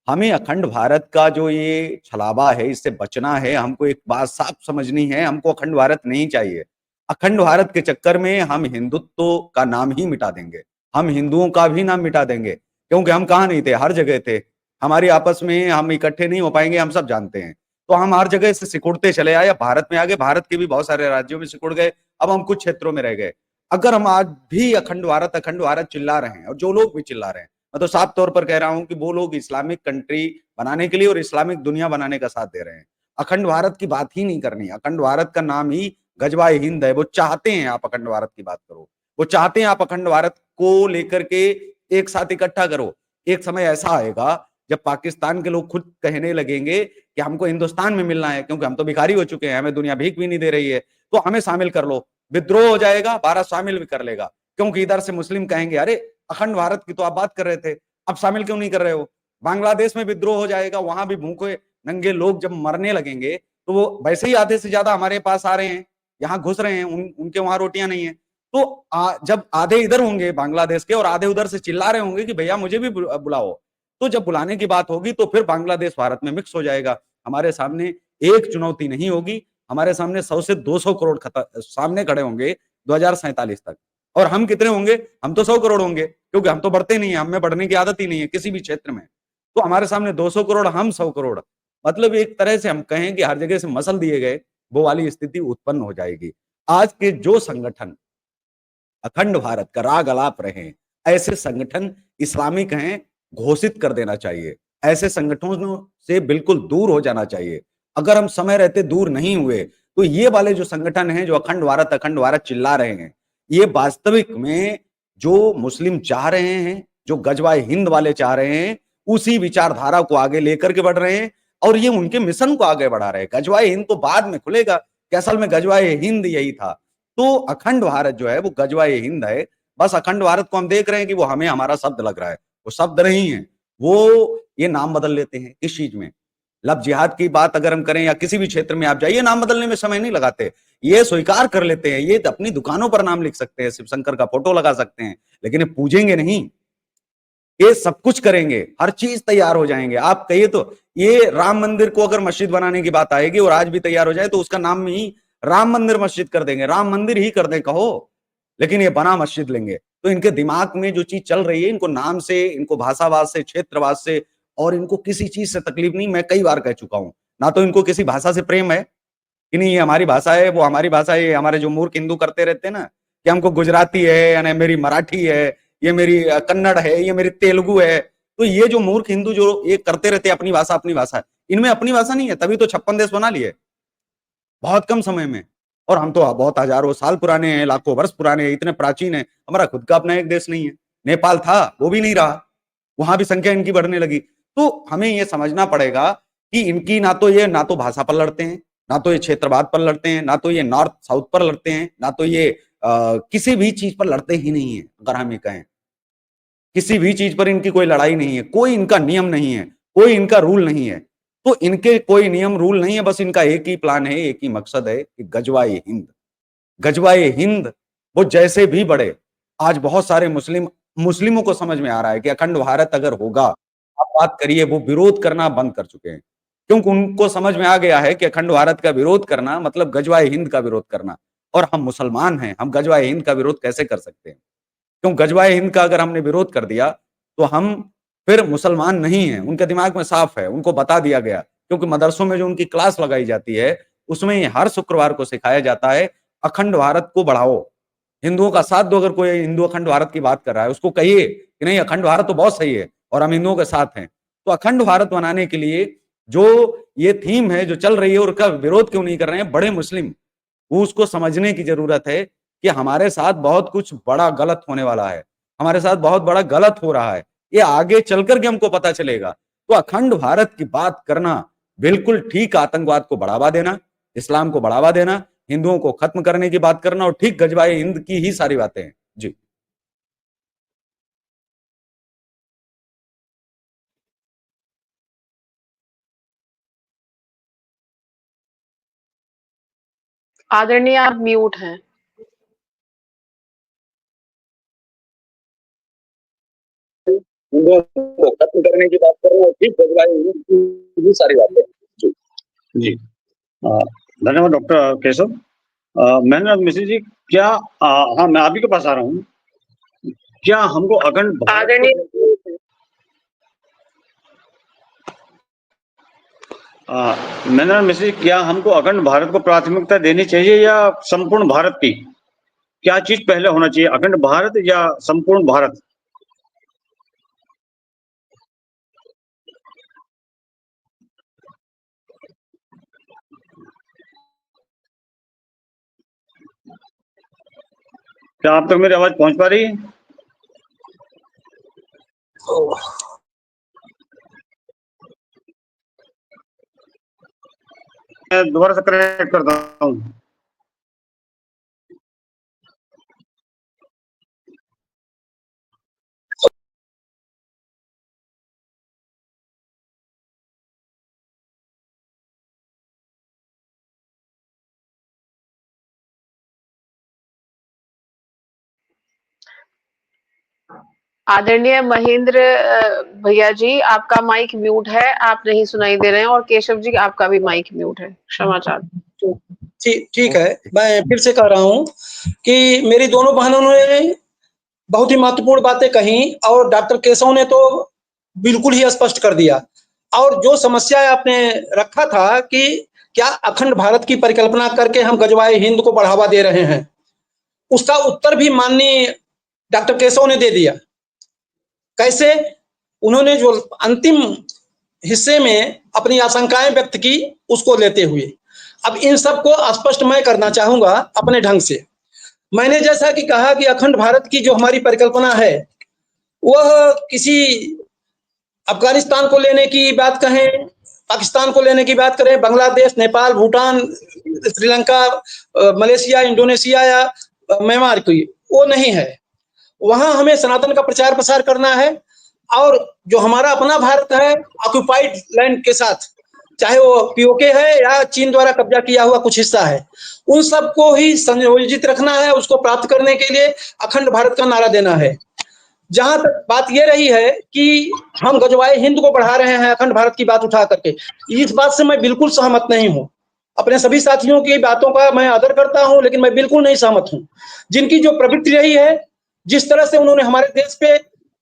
हमें अखंड भारत का जो ये छलावा है, इससे बचना है। हमको एक बात साफ समझनी है, हमको अखंड भारत नहीं चाहिए। अखंड भारत के चक्कर में हम हिंदुत्व का नाम ही मिटा देंगे, हम हिंदुओं का भी नाम मिटा देंगे, क्योंकि हम कहाँ नहीं थे, हर जगह थे। हमारी आपस में हम इकट्ठे नहीं हो पाएंगे, हम सब जानते हैं। तो हम हर जगह से सिकुड़ते चले आए, भारत में आ गए, भारत के भी बहुत सारे राज्यों में सिकुड़ गए, अब हम कुछ क्षेत्रों में रह गए। अगर हम आज भी अखंड भारत चिल्ला रहे हैं, और जो लोग भी चिल्ला रहे हैं, मैं तो साफ तौर पर कह रहा हूं कि वो लोग इस्लामिक कंट्री बनाने के लिए और इस्लामिक दुनिया बनाने का साथ दे रहे हैं। अखंड भारत की बात ही नहीं करनी। अखंड भारत का नाम ही गजवाए हिंद है। वो चाहते हैं आप अखंड भारत की बात करो, वो चाहते हैं आप अखंड भारत को लेकर के एक साथ इकट्ठा करो। एक समय ऐसा आएगा जब पाकिस्तान के लोग खुद कहने लगेंगे कि हमको हिंदुस्तान में मिलना है, क्योंकि हम तो भिखारी हो चुके हैं, हमें दुनिया भीख भी नहीं दे रही है, तो हमें शामिल कर लो। विद्रोह हो जाएगा, भारत शामिल भी कर लेगा, क्योंकि इधर से मुस्लिम कहेंगे अरे अखंड भारत की तो आप बात कर रहे थे, अब शामिल क्यों नहीं कर रहे हो। बांग्लादेश में विद्रोह हो जाएगा, वहां भी भूखे नंगे लोग जब मरने लगेंगे, तो वो वैसे ही आधे से ज्यादा हमारे पास आ रहे हैं, यहाँ घुस रहे हैं, उनके वहां रोटियां नहीं है। तो जब आधे इधर होंगे बांग्लादेश के और आधे उधर से चिल्ला रहे होंगे कि भैया मुझे भी बुलाओ, तो जब बुलाने की बात होगी तो फिर बांग्लादेश भारत में मिक्स हो जाएगा। हमारे सामने एक चुनौती नहीं होगी, हमारे सामने 100 से 200 करोड़ सामने खड़े होंगे 2047 तक। और हम कितने होंगे? हम तो 100 करोड़ होंगे, क्योंकि हम तो बढ़ते नहीं है, हमें बढ़ने की आदत ही नहीं है किसी भी क्षेत्र में। तो हमारे सामने 200 करोड़, हम 100 करोड़, मतलब एक तरह से हम कहें कि हर जगह से मसल दिए गए, वो वाली स्थिति उत्पन्न हो जाएगी। आज के जो संगठन अखंड भारत का राग अलाप रहे हैं, ऐसे संगठन इस्लामिक हैं, घोषित कर देना चाहिए। ऐसे संगठनों से बिल्कुल दूर हो जाना चाहिए। अगर हम समय रहते दूर नहीं हुए, तो ये वाले जो संगठन हैं जो अखंड भारत चिल्ला रहे हैं, ये वास्तविक में जो मुस्लिम चाह रहे हैं, जो गजवाए हिंद वाले चाह रहे हैं, उसी विचारधारा को आगे लेकर के बढ़ रहे हैं, और ये उनके मिशन को आगे बढ़ा रहे हैं। गजवाए हिंद तो बाद में खुलेगा कि असल में गजवाए हिंद यही था। तो अखंड भारत जो है वो गजवाए हिंद है। बस अखंड भारत को हम देख रहे हैं कि वो हमें हमारा शब्द लग रहा है, वो शब्द नहीं है। वो ये नाम बदल लेते हैं किस चीज में, लब जिहाद की बात अगर हम करें या किसी भी क्षेत्र में आप जाइए, नाम बदलने में समय नहीं लगाते, ये स्वीकार कर लेते हैं। ये अपनी दुकानों पर नाम लिख सकते हैं, शिव शंकर का फोटो लगा सकते हैं, लेकिन ये पूजेंगे नहीं। ये सब कुछ करेंगे, हर चीज तैयार हो जाएंगे। आप कहिए तो ये राम मंदिर को अगर मस्जिद बनाने की बात आएगी और आज भी तैयार हो जाए, तो उसका नाम ही राम मंदिर मस्जिद कर देंगे, राम मंदिर ही कर दें कहो, लेकिन ये बना मस्जिद लेंगे। तो इनके दिमाग में जो चीज चल रही है, इनको नाम से, इनको भाषावाद से, क्षेत्रवाद से, और इनको किसी चीज से तकलीफ नहीं। मैं कई बार कह चुका हूं, ना तो इनको किसी भाषा से प्रेम है कि नहीं ये हमारी भाषा है, वो हमारी भाषा है। हमारे जो मूर्ख हिंदू करते रहते हैं ना कि हमको गुजराती है, यानी मेरी मराठी है, ये मेरी कन्नड़ है, ये मेरी तेलुगु है। तो ये जो मूर्ख हिंदू जो ये करते रहते हैं अपनी भाषा, इनमें अपनी भाषा नहीं है, तभी तो 56 देश बना लिए बहुत कम समय में। और हम तो बहुत हजारों साल पुराने हैं, लाखों वर्ष पुराने हैं, इतने प्राचीन है। हमारा खुद का अपना एक देश नहीं है। नेपाल था, वो भी नहीं रहा, वहां भी संख्या इनकी बढ़ने लगी। तो हमें ये समझना पड़ेगा कि इनकी ना तो भाषा पर लड़ते हैं, ना तो ये क्षेत्रवाद पर लड़ते हैं, ना तो ये नॉर्थ साउथ पर लड़ते हैं, ना तो ये किसी भी चीज पर लड़ते ही नहीं है। अगर हम ये कहें किसी भी चीज पर इनकी कोई लड़ाई नहीं है, कोई इनका नियम नहीं है, कोई इनका रूल नहीं है। तो इनके कोई नियम रूल नहीं है, बस इनका एक ही प्लान है, एक ही मकसद है कि गजवाए हिंद। गजवाए हिंद वो जैसे भी बढ़े, आज बहुत सारे मुस्लिमों को समझ में आ रहा है कि अखंड भारत अगर होगा, आप बात करिए, वो विरोध करना बंद कर चुके हैं, क्योंकि उनको समझ में आ गया है कि अखंड भारत का विरोध करना मतलब गजवाए हिंद का विरोध करना। और हम मुसलमान हैं, हम गजवाए हिंद का विरोध कैसे कर सकते हैं? क्यों गजवाए हिंद का अगर हमने विरोध कर दिया तो हम फिर मुसलमान नहीं हैं। उनके दिमाग में साफ है, उनको बता दिया गया, क्योंकि मदरसों में जो उनकी क्लास लगाई जाती है उसमें हर शुक्रवार को सिखाया जाता है अखंड भारत को बढ़ाओ, हिंदुओं का साथ दो। अगर कोई हिंदू अखंड भारत की बात कर रहा है उसको कहिए कि नहीं, अखंड भारत तो बहुत सही है और हम हिंदुओं के साथ हैं। तो अखंड भारत बनाने के लिए जो ये थीम है जो चल रही है, उसका विरोध क्यों नहीं कर रहे हैं बड़े मुस्लिम? वो उसको समझने की जरूरत है कि हमारे साथ बहुत कुछ बड़ा गलत होने वाला है, हमारे साथ बहुत बड़ा गलत हो रहा है, ये आगे चलकर के हमको पता चलेगा। तो अखंड भारत की बात करना बिल्कुल ठीक, आतंकवाद को बढ़ावा देना, इस्लाम को बढ़ावा देना, हिंदुओं को खत्म करने की बात करना, और ठीक गजवाए हिंद की ही सारी बातें हैं जी। आदरणीय आप म्यूट हैं। हिंदुओं को खत्म करने की बात कर रहे हैं, ठीक गजवाए हिंद की ही सारी बातें जी। जी धन्यवाद डॉक्टर केशव। महेंद्र मिश्र जी, क्या हाँ मैं आप ही के पास आ रहा हूँ। क्या हमको अखंड महेंद्र मिश्र जी, क्या हमको अखंड भारत को प्राथमिकता देनी चाहिए या संपूर्ण भारत की? क्या चीज पहले होना चाहिए, अखंड भारत या संपूर्ण भारत? क्या आप तक मेरी आवाज पहुंच पा रही है? मैं दोबारा से कनेक्ट करता हूँ। आदरणीय महेंद्र भैया जी, आपका माइक म्यूट है, आप नहीं सुनाई दे रहे हैं, और केशव जी आपका भी माइक म्यूट है, क्षमा चाहते। ठीक है, मैं फिर से कह रहा हूँ कि मेरी दोनों बहनों ने बहुत ही महत्वपूर्ण बातें कही और डॉक्टर केशव ने तो बिल्कुल ही स्पष्ट कर दिया। और जो समस्या आपने रखा था कि क्या अखंड भारत की परिकल्पना करके हम गजवाए हिंद को बढ़ावा दे रहे हैं, उसका उत्तर भी माननीय डॉक्टर केशव ने दे दिया। कैसे? उन्होंने जो अंतिम हिस्से में अपनी आशंकाएं व्यक्त की उसको लेते हुए। अब इन सबको स्पष्ट मैं करना चाहूंगा अपने ढंग से। मैंने जैसा कि कहा कि अखंड भारत की जो हमारी परिकल्पना है वह किसी अफगानिस्तान को लेने की बात कहें, पाकिस्तान को लेने की बात करें, बांग्लादेश, नेपाल, भूटान, श्रीलंका, मलेशिया, इंडोनेशिया या म्यांमार की, वो नहीं है। वहां हमें सनातन का प्रचार प्रसार करना है और जो हमारा अपना भारत है ऑक्युपाइड लैंड के साथ, चाहे वो पीओके है या चीन द्वारा कब्जा किया हुआ कुछ हिस्सा है, उन सबको ही संयोजित रखना है। उसको प्राप्त करने के लिए अखंड भारत का नारा देना है। जहां तक बात ये रही है कि हम गजवाए हिंद को बढ़ा रहे हैं अखंड भारत की बात उठा करके, इस बात से मैं बिल्कुल सहमत नहीं हूं। अपने सभी साथियों की बातों का मैं आदर करता हूं, लेकिन मैं बिल्कुल नहीं सहमत हूं। जिनकी जो प्रवृत्ति रही है, जिस तरह से उन्होंने हमारे देश पे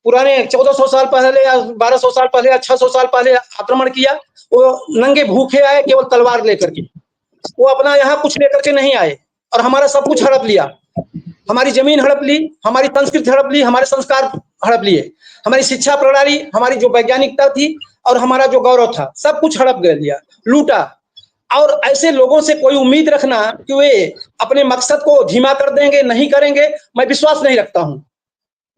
पुराने 1400 साल पहले या 1200 साल पहले या 600 साल पहले आक्रमण किया, वो नंगे भूखे आए केवल तलवार लेकर के। वो अपना यहाँ कुछ लेकर के नहीं आए और हमारा सब कुछ हड़प लिया। हमारी जमीन हड़प ली, हमारी संस्कृति हड़प ली, हमारे संस्कार हड़प लिए, हमारी शिक्षा प्रणाली, हमारी जो वैज्ञानिकता थी और हमारा जो गौरव था, सब कुछ हड़प लिया, लूटा। और ऐसे लोगों से कोई उम्मीद रखना कि वे अपने मकसद को धीमा कर देंगे, नहीं करेंगे, मैं विश्वास नहीं रखता हूं।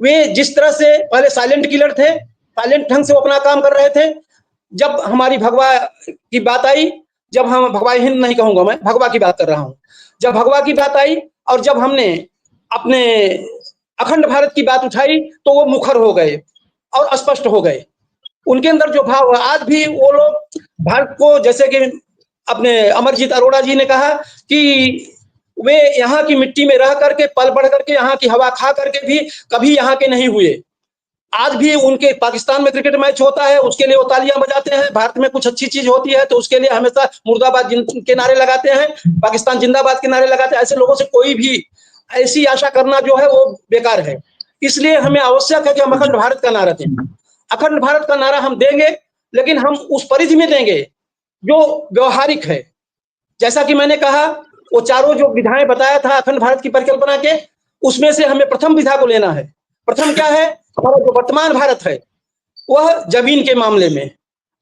वे जिस तरह से पहले साइलेंट किलर थे, साइलेंट ढंग से वो अपना काम कर रहे थे, जब हमारी भगवा की बात आई, जब हम भगवा हिंद नहीं कहूंगा, मैं भगवा की बात कर रहा हूं, जब भगवा की बात आई और जब हमने अपने अखंड भारत की बात उठाई तो वो मुखर हो गए और स्पष्ट हो गए। उनके अंदर जो भाव, आज भी वो लोग भारत को, जैसे कि अपने अमरजीत अरोड़ा जी ने कहा कि वे यहाँ की मिट्टी में रह करके, पल बढ़ करके, यहाँ की हवा खा करके भी कभी यहाँ के नहीं हुए। आज भी उनके पाकिस्तान में क्रिकेट मैच होता है, उसके लिए वो तालियां बजाते हैं। भारत में कुछ अच्छी चीज होती है तो उसके लिए हमेशा मुर्दाबाद के नारे लगाते हैं, पाकिस्तान जिंदाबाद के नारे लगाते हैं। ऐसे लोगों से कोई भी ऐसी आशा करना जो है वो बेकार है। इसलिए हमें आवश्यक है कि हम अखंड भारत का नारा दें। अखंड भारत का नारा हम देंगे, लेकिन हम उस परिधि में देंगे जो व्यवहारिक है। जैसा कि मैंने कहा, वो चारों जो विधाएं बताया था अखंड भारत की परिकल्पना के, उसमें से हमें प्रथम विधा को लेना है। प्रथम क्या है? हमारा जो वर्तमान भारत है वह जमीन के मामले में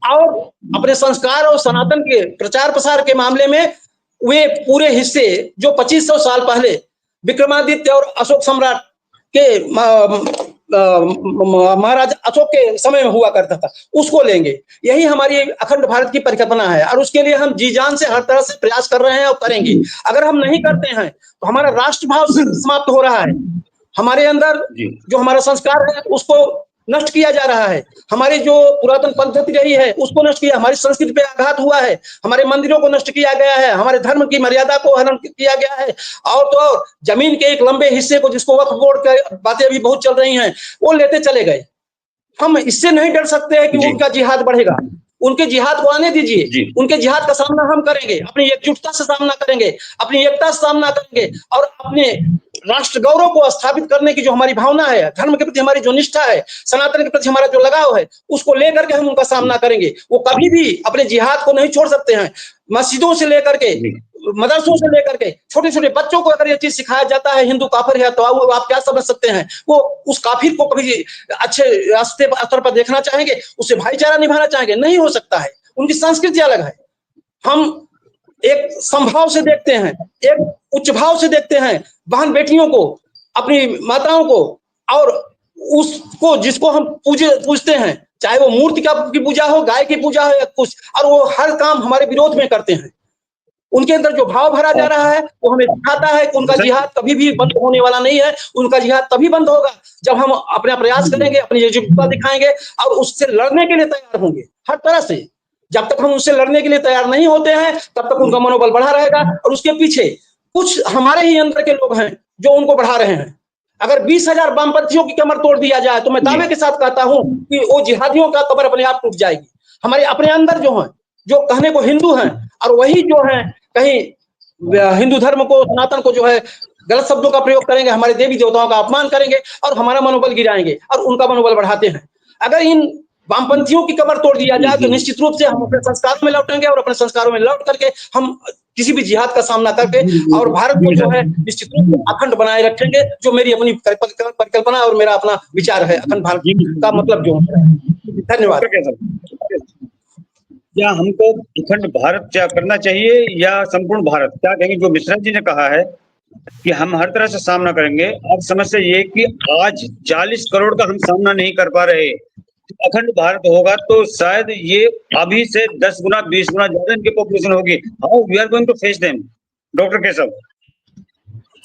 और अपने संस्कार और सनातन के प्रचार प्रसार के मामले में वे पूरे हिस्से जो 2500 साल पहले विक्रमादित्य और अशोक सम्राट के महाराज अशोक के समय में हुआ करता था, उसको लेंगे। यही हमारी अखंड भारत की परिकल्पना है और उसके लिए हम जी जान से हर तरह से प्रयास कर रहे हैं और करेंगे। अगर हम नहीं करते हैं तो हमारा राष्ट्रभाव समाप्त हो रहा है। हमारे अंदर जो हमारा संस्कार है उसको नष्ट किया जा रहा है। हमारी जो पुरातन पद्धति रही है उसको नष्ट किया, हमारी संस्कृति पे आघात हुआ है, हमारे मंदिरों को नष्ट किया गया है, हमारे धर्म की मर्यादा को हनन किया गया है। और तो और जमीन के एक लंबे हिस्से को, जिसको वक्फ बोर्ड की बातें अभी बहुत चल रही हैं, वो लेते चले गए। हम इससे नहीं डर सकते हैं कि उनका जिहाद बढ़ेगा। उनके जिहाद को आने दीजिए, उनके जिहाद का सामना हम करेंगे, अपनी एकजुटता से सामना करेंगे, अपनी एकता से सामना करेंगे और अपने राष्ट्र गौरव को स्थापित करने की जो हमारी भावना है, धर्म के प्रति हमारी जो निष्ठा है, सनातन के प्रति हमारा जो लगाव है, उसको लेकर के हम उनका सामना करेंगे। वो कभी भी अपने जिहाद को नहीं छोड़ सकते हैं। मस्जिदों से लेकर के, मदरसों से लेकर के, छोटे छोटे बच्चों को अगर ये चीज सिखाया जाता है हिंदू काफिर है, तो आप क्या समझ सकते हैं? वो उस काफिर को कभी अच्छे रास्ते स्तर पर देखना चाहेंगे? उससे भाईचारा निभाना चाहेंगे? नहीं हो सकता है। उनकी संस्कृति अलग है। हम एक संभाव से देखते हैं, एक उच्च भाव से देखते हैं बहन बेटियों को, अपनी माताओं को, और उसको जिसको हम पूजते हैं, चाहे वो मूर्ति की पूजा हो, गाय की पूजा हो या कुछ, और वो हर काम हमारे विरोध में करते हैं। उनके अंदर जो भाव भरा जा रहा है वो हमें दिखाता है कि उनका जिहाद कभी भी बंद होने वाला नहीं है। उनका जिहाद तभी बंद होगा जब हम अपना प्रयास करेंगे, अपनी एकजुटता दिखाएंगे और उससे लड़ने के लिए तैयार होंगे हर तरह से। जब तक हम उससे लड़ने के लिए तैयार नहीं होते हैं तब तक उनका मनोबल बढ़ा रहेगा और उसके पीछे कुछ हमारे ही अंदर के लोग हैं जो उनको बढ़ा रहे हैं। अगर 20,000 वामपंथियों की कमर तोड़ दिया जाए तो मैं दावे के साथ कहता हूं कि वो जिहादियों का कमर अपने आप टूट जाएगी। हमारे अपने अंदर जो हैं, जो कहने को हिंदू हैं और वही जो है कहीं हिंदू धर्म को, सनातन को जो है गलत शब्दों का प्रयोग करेंगे, हमारे देवी देवताओं का अपमान करेंगे और हमारा मनोबल गिराएंगे और उनका मनोबल बढ़ाते हैं। अगर इन वामपंथियों की कमर तोड़ दिया जाए तो निश्चित रूप से हम अपने संस्कारों में लौटेंगे और अपने संस्कारों में लौट करके हम किसी भी जिहाद का सामना करके और भारत को जो है निश्चित रूप से अखंड बनाए रखेंगे, जो मेरी अपनी परिकल्पना और मेरा अपना विचार है अखंड भारत का मतलब जो है। धन्यवाद। क्या हमको अखंड भारत क्या करना चाहिए या संपूर्ण भारत? क्या कहेंगे? जो मिश्रा जी ने कहा है कि हम हर तरह से सामना करेंगे। अब समस्या ये कि आज 40 करोड़ का हम सामना नहीं कर पा रहे। अखंड भारत होगा तो शायद ये अभी से 10 गुना 20 गुना ज्यादा इनकी पॉपुलेशन होगी। How we are going to face them? Doctor Keshav.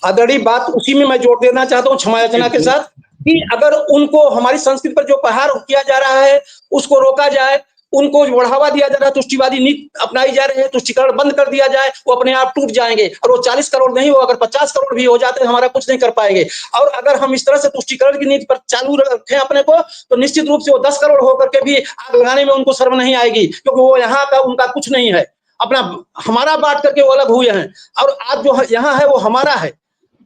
आदरणीय, बात उसी में मैं जोड़ देना चाहता हूँ क्षमा याचना के साथ कि अगर उनको हमारी संस्कृति पर जो प्रहार किया जा रहा है उसको रोका जाए, उनको बढ़ावा दिया जा रहा है, तुष्टिवादी नीति अपनाई जा रही है, तुष्टिकरण बंद कर दिया जाए, वो अपने आप टूट जाएंगे। और वो 40 करोड़ नहीं, वो अगर 50 करोड़ भी हो जाते हैं हमारा कुछ नहीं कर पाएंगे। और अगर हम इस तरह से तुष्टिकरण की नीति पर चालू रखें अपने को, तो निश्चित रूप से वो 10 करोड़ होकर के भी आग लगाने में उनको शर्म नहीं आएगी, क्योंकि वो यहाँ का उनका कुछ नहीं है। अपना हमारा बांट करके वो अलग हुए हैं और आज जो यहाँ है वो हमारा है।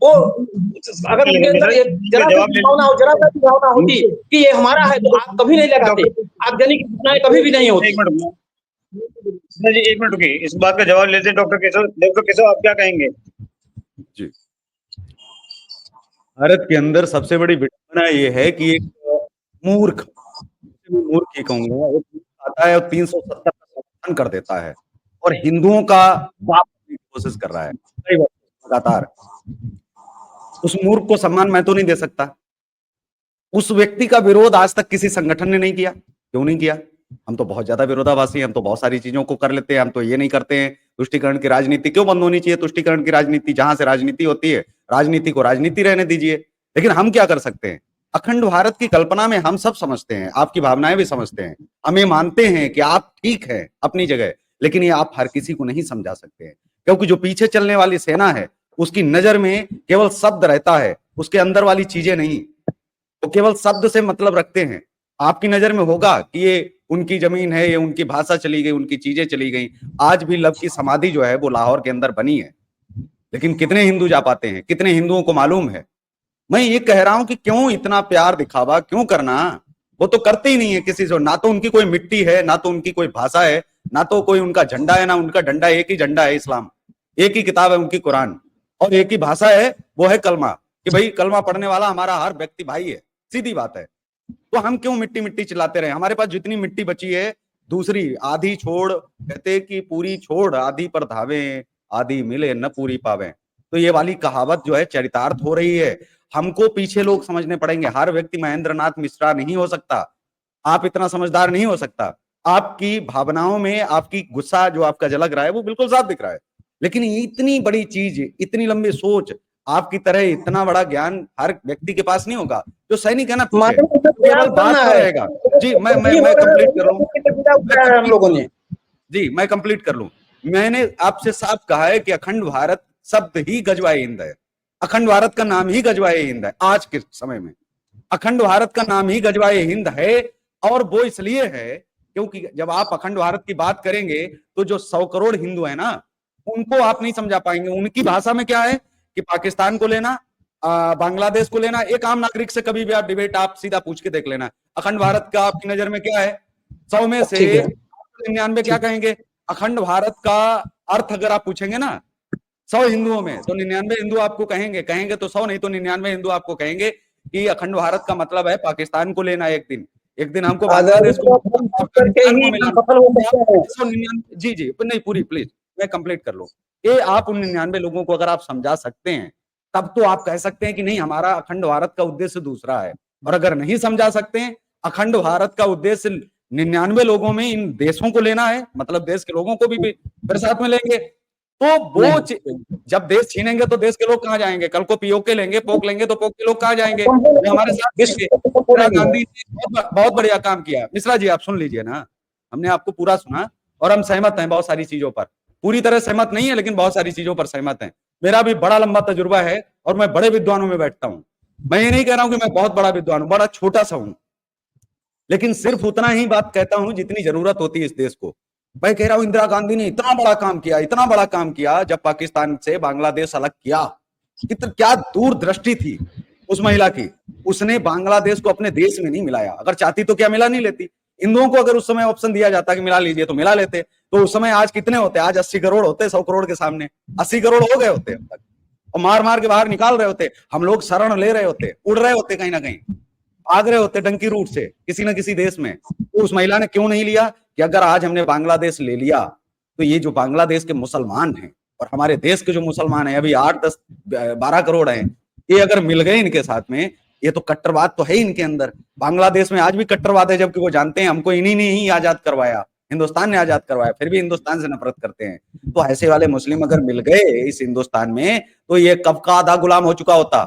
वो अगर उनके अंदर जरा सी भावना होती कि ये हमारा है तो आग कभी नहीं लगाते, आगजनी की घटनाएं कभी भी नहीं होती। एक मिनट रुकिए, इस बात का जवाब लेते हैं डॉक्टर केशव। डॉक्टर केशव, आप क्या कहेंगे? जी, भारत के अंदर सबसे बड़ी विडंबना ये है कि एक मूर्ख ही कहूंगा, आता है और 370 का समर्थन कर देता है और हिंदुओं का बाप करने की कोशिश कर रहा है लगातार। उस मूर्ख को सम्मान मैं तो नहीं दे सकता। उस व्यक्ति का विरोध आज तक किसी संगठन ने नहीं किया। क्यों नहीं किया? हम तो बहुत ज्यादा विरोधाभासी हैं, हम तो बहुत सारी चीजों को कर लेते हैं, हम तो ये नहीं करते हैं। तुष्टीकरण की राजनीति क्यों बंद होनी चाहिए? तुष्टीकरण की राजनीति, जहां से राजनीति होती है, राजनीति को राजनीति रहने दीजिए। लेकिन हम क्या कर सकते हैं? अखंड भारत की कल्पना में हम सब समझते हैं, आपकी भावनाएं भी समझते हैं, हम ये मानते हैं कि आप ठीक हैं अपनी जगह, लेकिन ये आप हर किसी को नहीं समझा सकते हैं, क्योंकि जो पीछे चलने वाली सेना है उसकी नजर में केवल शब्द रहता है, उसके अंदर वाली चीजें नहीं। वो केवल शब्द से मतलब रखते हैं। आपकी नजर में होगा कि ये उनकी जमीन है, ये उनकी भाषा चली गई, उनकी चीजें चली गई। आज भी लव की समाधि जो है वो लाहौर के अंदर बनी है, लेकिन कितने हिंदू जा पाते हैं? कितने हिंदुओं को मालूम है? मैं ये कह रहा हूं कि क्यों इतना प्यार दिखावा क्यों करना? वो तो करते ही नहीं है किसी से, ना तो उनकी कोई मिट्टी है, ना तो उनकी कोई भाषा है, ना तो कोई उनका झंडा है, ना उनका डंडा। एक ही झंडा है इस्लाम, एक ही किताब है उनकी कुरान, और एक ही भाषा है, वो है कलमा, कि भाई कलमा पढ़ने वाला हमारा हर व्यक्ति भाई है। सीधी बात है। तो हम क्यों मिट्टी मिट्टी चिल्लाते रहे? हमारे पास जितनी मिट्टी बची है, दूसरी आधी छोड़, कहते कि पूरी छोड़ आधी पर धावे, आधी मिले न पूरी पावे। तो ये वाली कहावत जो है चरितार्थ हो रही है। हमको पीछे लोग समझने पड़ेंगे। हर व्यक्ति महेंद्र नाथ मिश्रा नहीं हो सकता, आप इतना समझदार नहीं हो सकता। आपकी भावनाओं में आपकी गुस्सा जो आपका झलक रहा है वो बिल्कुल साफ दिख रहा है, लेकिन इतनी बड़ी चीज, इतनी लंबी सोच, आपकी तरह इतना बड़ा ज्ञान हर व्यक्ति के पास नहीं होगा। जो सैनिक है ना पीछे, केवल बात तो रहेगा। जी मैं कंप्लीट कर लूं, हम लोगों ने जी मैं कंप्लीट कर लूं। मैंने आपसे साफ कहा है कि अखंड भारत शब्द ही गजवाए हिंद है। अखंड भारत का नाम ही गजवाए हिंद है। आज के समय में अखंड भारत का नाम ही गजवाए हिंद है, और वो इसलिए है क्योंकि जब आप अखंड भारत की बात करेंगे तो जो 100 करोड़ हिंदू है ना, उनको आप नहीं समझा पाएंगे। उनकी भाषा में क्या है कि पाकिस्तान को लेना, बांग्लादेश को लेना। एक आम नागरिक से कभी भी आप डिबेट आप सीधा पूछ के देख लेना, अखंड भारत का आपकी नजर में क्या है? 100 में से 99 क्या कहेंगे? अखंड भारत का अर्थ अगर आप पूछेंगे ना 100 हिंदुओं में, तो 99 हिंदू आपको कहेंगे तो 100 नहीं तो 99 हिंदू आपको कहेंगे कि अखंड भारत का मतलब है पाकिस्तान को लेना। एक दिन हमको बांग्लादेश को जी जी नहीं, पूरी प्लीज मैं कंप्लीट कर लूं। ये आप उन 99 लोगों को अगर आप समझा सकते हैं, तब तो आप कह सकते हैं कि नहीं, हमारा अखंड भारत का उद्देश्य दूसरा है। और अगर नहीं समझा सकते हैं, अखंड भारत का उद्देश्य 99 लोगों में इन देशों को लेना है, मतलब देश के लोगों को भी फिर साथ में लेंगे, तो वो जब देश छीनेंगे तो देश के लोग कहाँ जाएंगे? कल को पीओके लेंगे, पोक लेंगे तो पोक के लोग कहाँ जाएंगे? वो हमारे साथ। इंदिरा गांधी ने बहुत बढ़िया काम किया। मिश्रा जी आप सुन लीजिए ना, हमने आपको पूरा सुना और हम सहमत हैं बहुत सारी चीजों पर। पूरी तरह सहमत नहीं है, लेकिन बहुत सारी चीजों पर सहमत हैं। मेरा भी बड़ा लंबा तजुर्बा है और मैं बड़े विद्वानों में बैठता हूं। मैं ये नहीं कह रहा हूं कि मैं बहुत बड़ा विद्वान हूं, बड़ा छोटा सा हूं, लेकिन सिर्फ उतना ही बात कहता हूं जितनी जरूरत होती है इस देश को। मैं कह रहा हूं इंदिरा गांधी ने इतना बड़ा काम किया जब पाकिस्तान से बांग्लादेश अलग किया। क्या दूरदृष्टि थी उस महिला की। उसने बांग्लादेश को अपने देश में नहीं मिलाया। अगर चाहती तो क्या मिला नहीं लेती? हिंदुओं को अगर उस समय ऑप्शन दिया जाता कि मिला लीजिए तो मिला लेते। तो उस समय आज कितने होते? आज 80 करोड़ होते 100 करोड़ के सामने। 80 करोड़ हो गए होते अब तक, और मार मार के बाहर निकाल रहे होते। हम लोग शरण ले रहे होते, उड़ रहे होते, कहीं ना कहीं भाग रहे होते डंकी रूट से किसी न किसी देश में। तो उस महिला ने क्यों नहीं लिया कि अगर आज हमने बांग्लादेश ले लिया तो ये जो बांग्लादेश के मुसलमान हैं और हमारे देश के जो मुसलमान हैं, अभी 8, 10, 12 करोड़ हैं, ये अगर मिल गए इनके साथ में, ये तो कट्टरवाद तो है इनके अंदर। बांग्लादेश में आज भी कट्टरवाद है, जबकि वो जानते हैं हमको इन्हीं ने ही आजाद करवाया, हिंदुस्तान ने आजाद करवाया, फिर भी हिंदुस्तान से नफरत करते हैं। तो ऐसे वाले मुस्लिम अगर मिल गए इस हिंदुस्तान में, तो ये कब का आधा गुलाम हो चुका होता,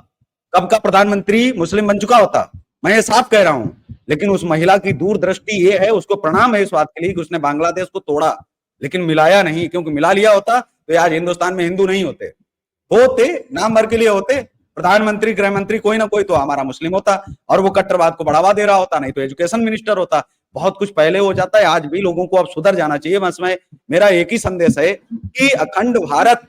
कब का प्रधानमंत्री मुस्लिम बन चुका होता। मैं ये साफ कह रहा हूं। लेकिन उस महिला की दूरदृष्टि ये है, उसको प्रणाम है इस बात के लिए कि उसने बांग्लादेश को तोड़ा, लेकिन मिलाया नहीं। क्योंकि मिला लिया होता तो आज हिंदुस्तान में हिंदू नहीं होते, नाम भर के लिए होते। प्रधानमंत्री, गृह मंत्री कोई ना कोई तो हमारा मुस्लिम होता और वो कट्टरवाद को बढ़ावा दे रहा होता, नहीं तो एजुकेशन मिनिस्टर होता। बहुत कुछ पहले हो जाता है। आज भी लोगों को अब सुधर जाना चाहिए। बस मेरा एक ही संदेश है कि अखंड भारत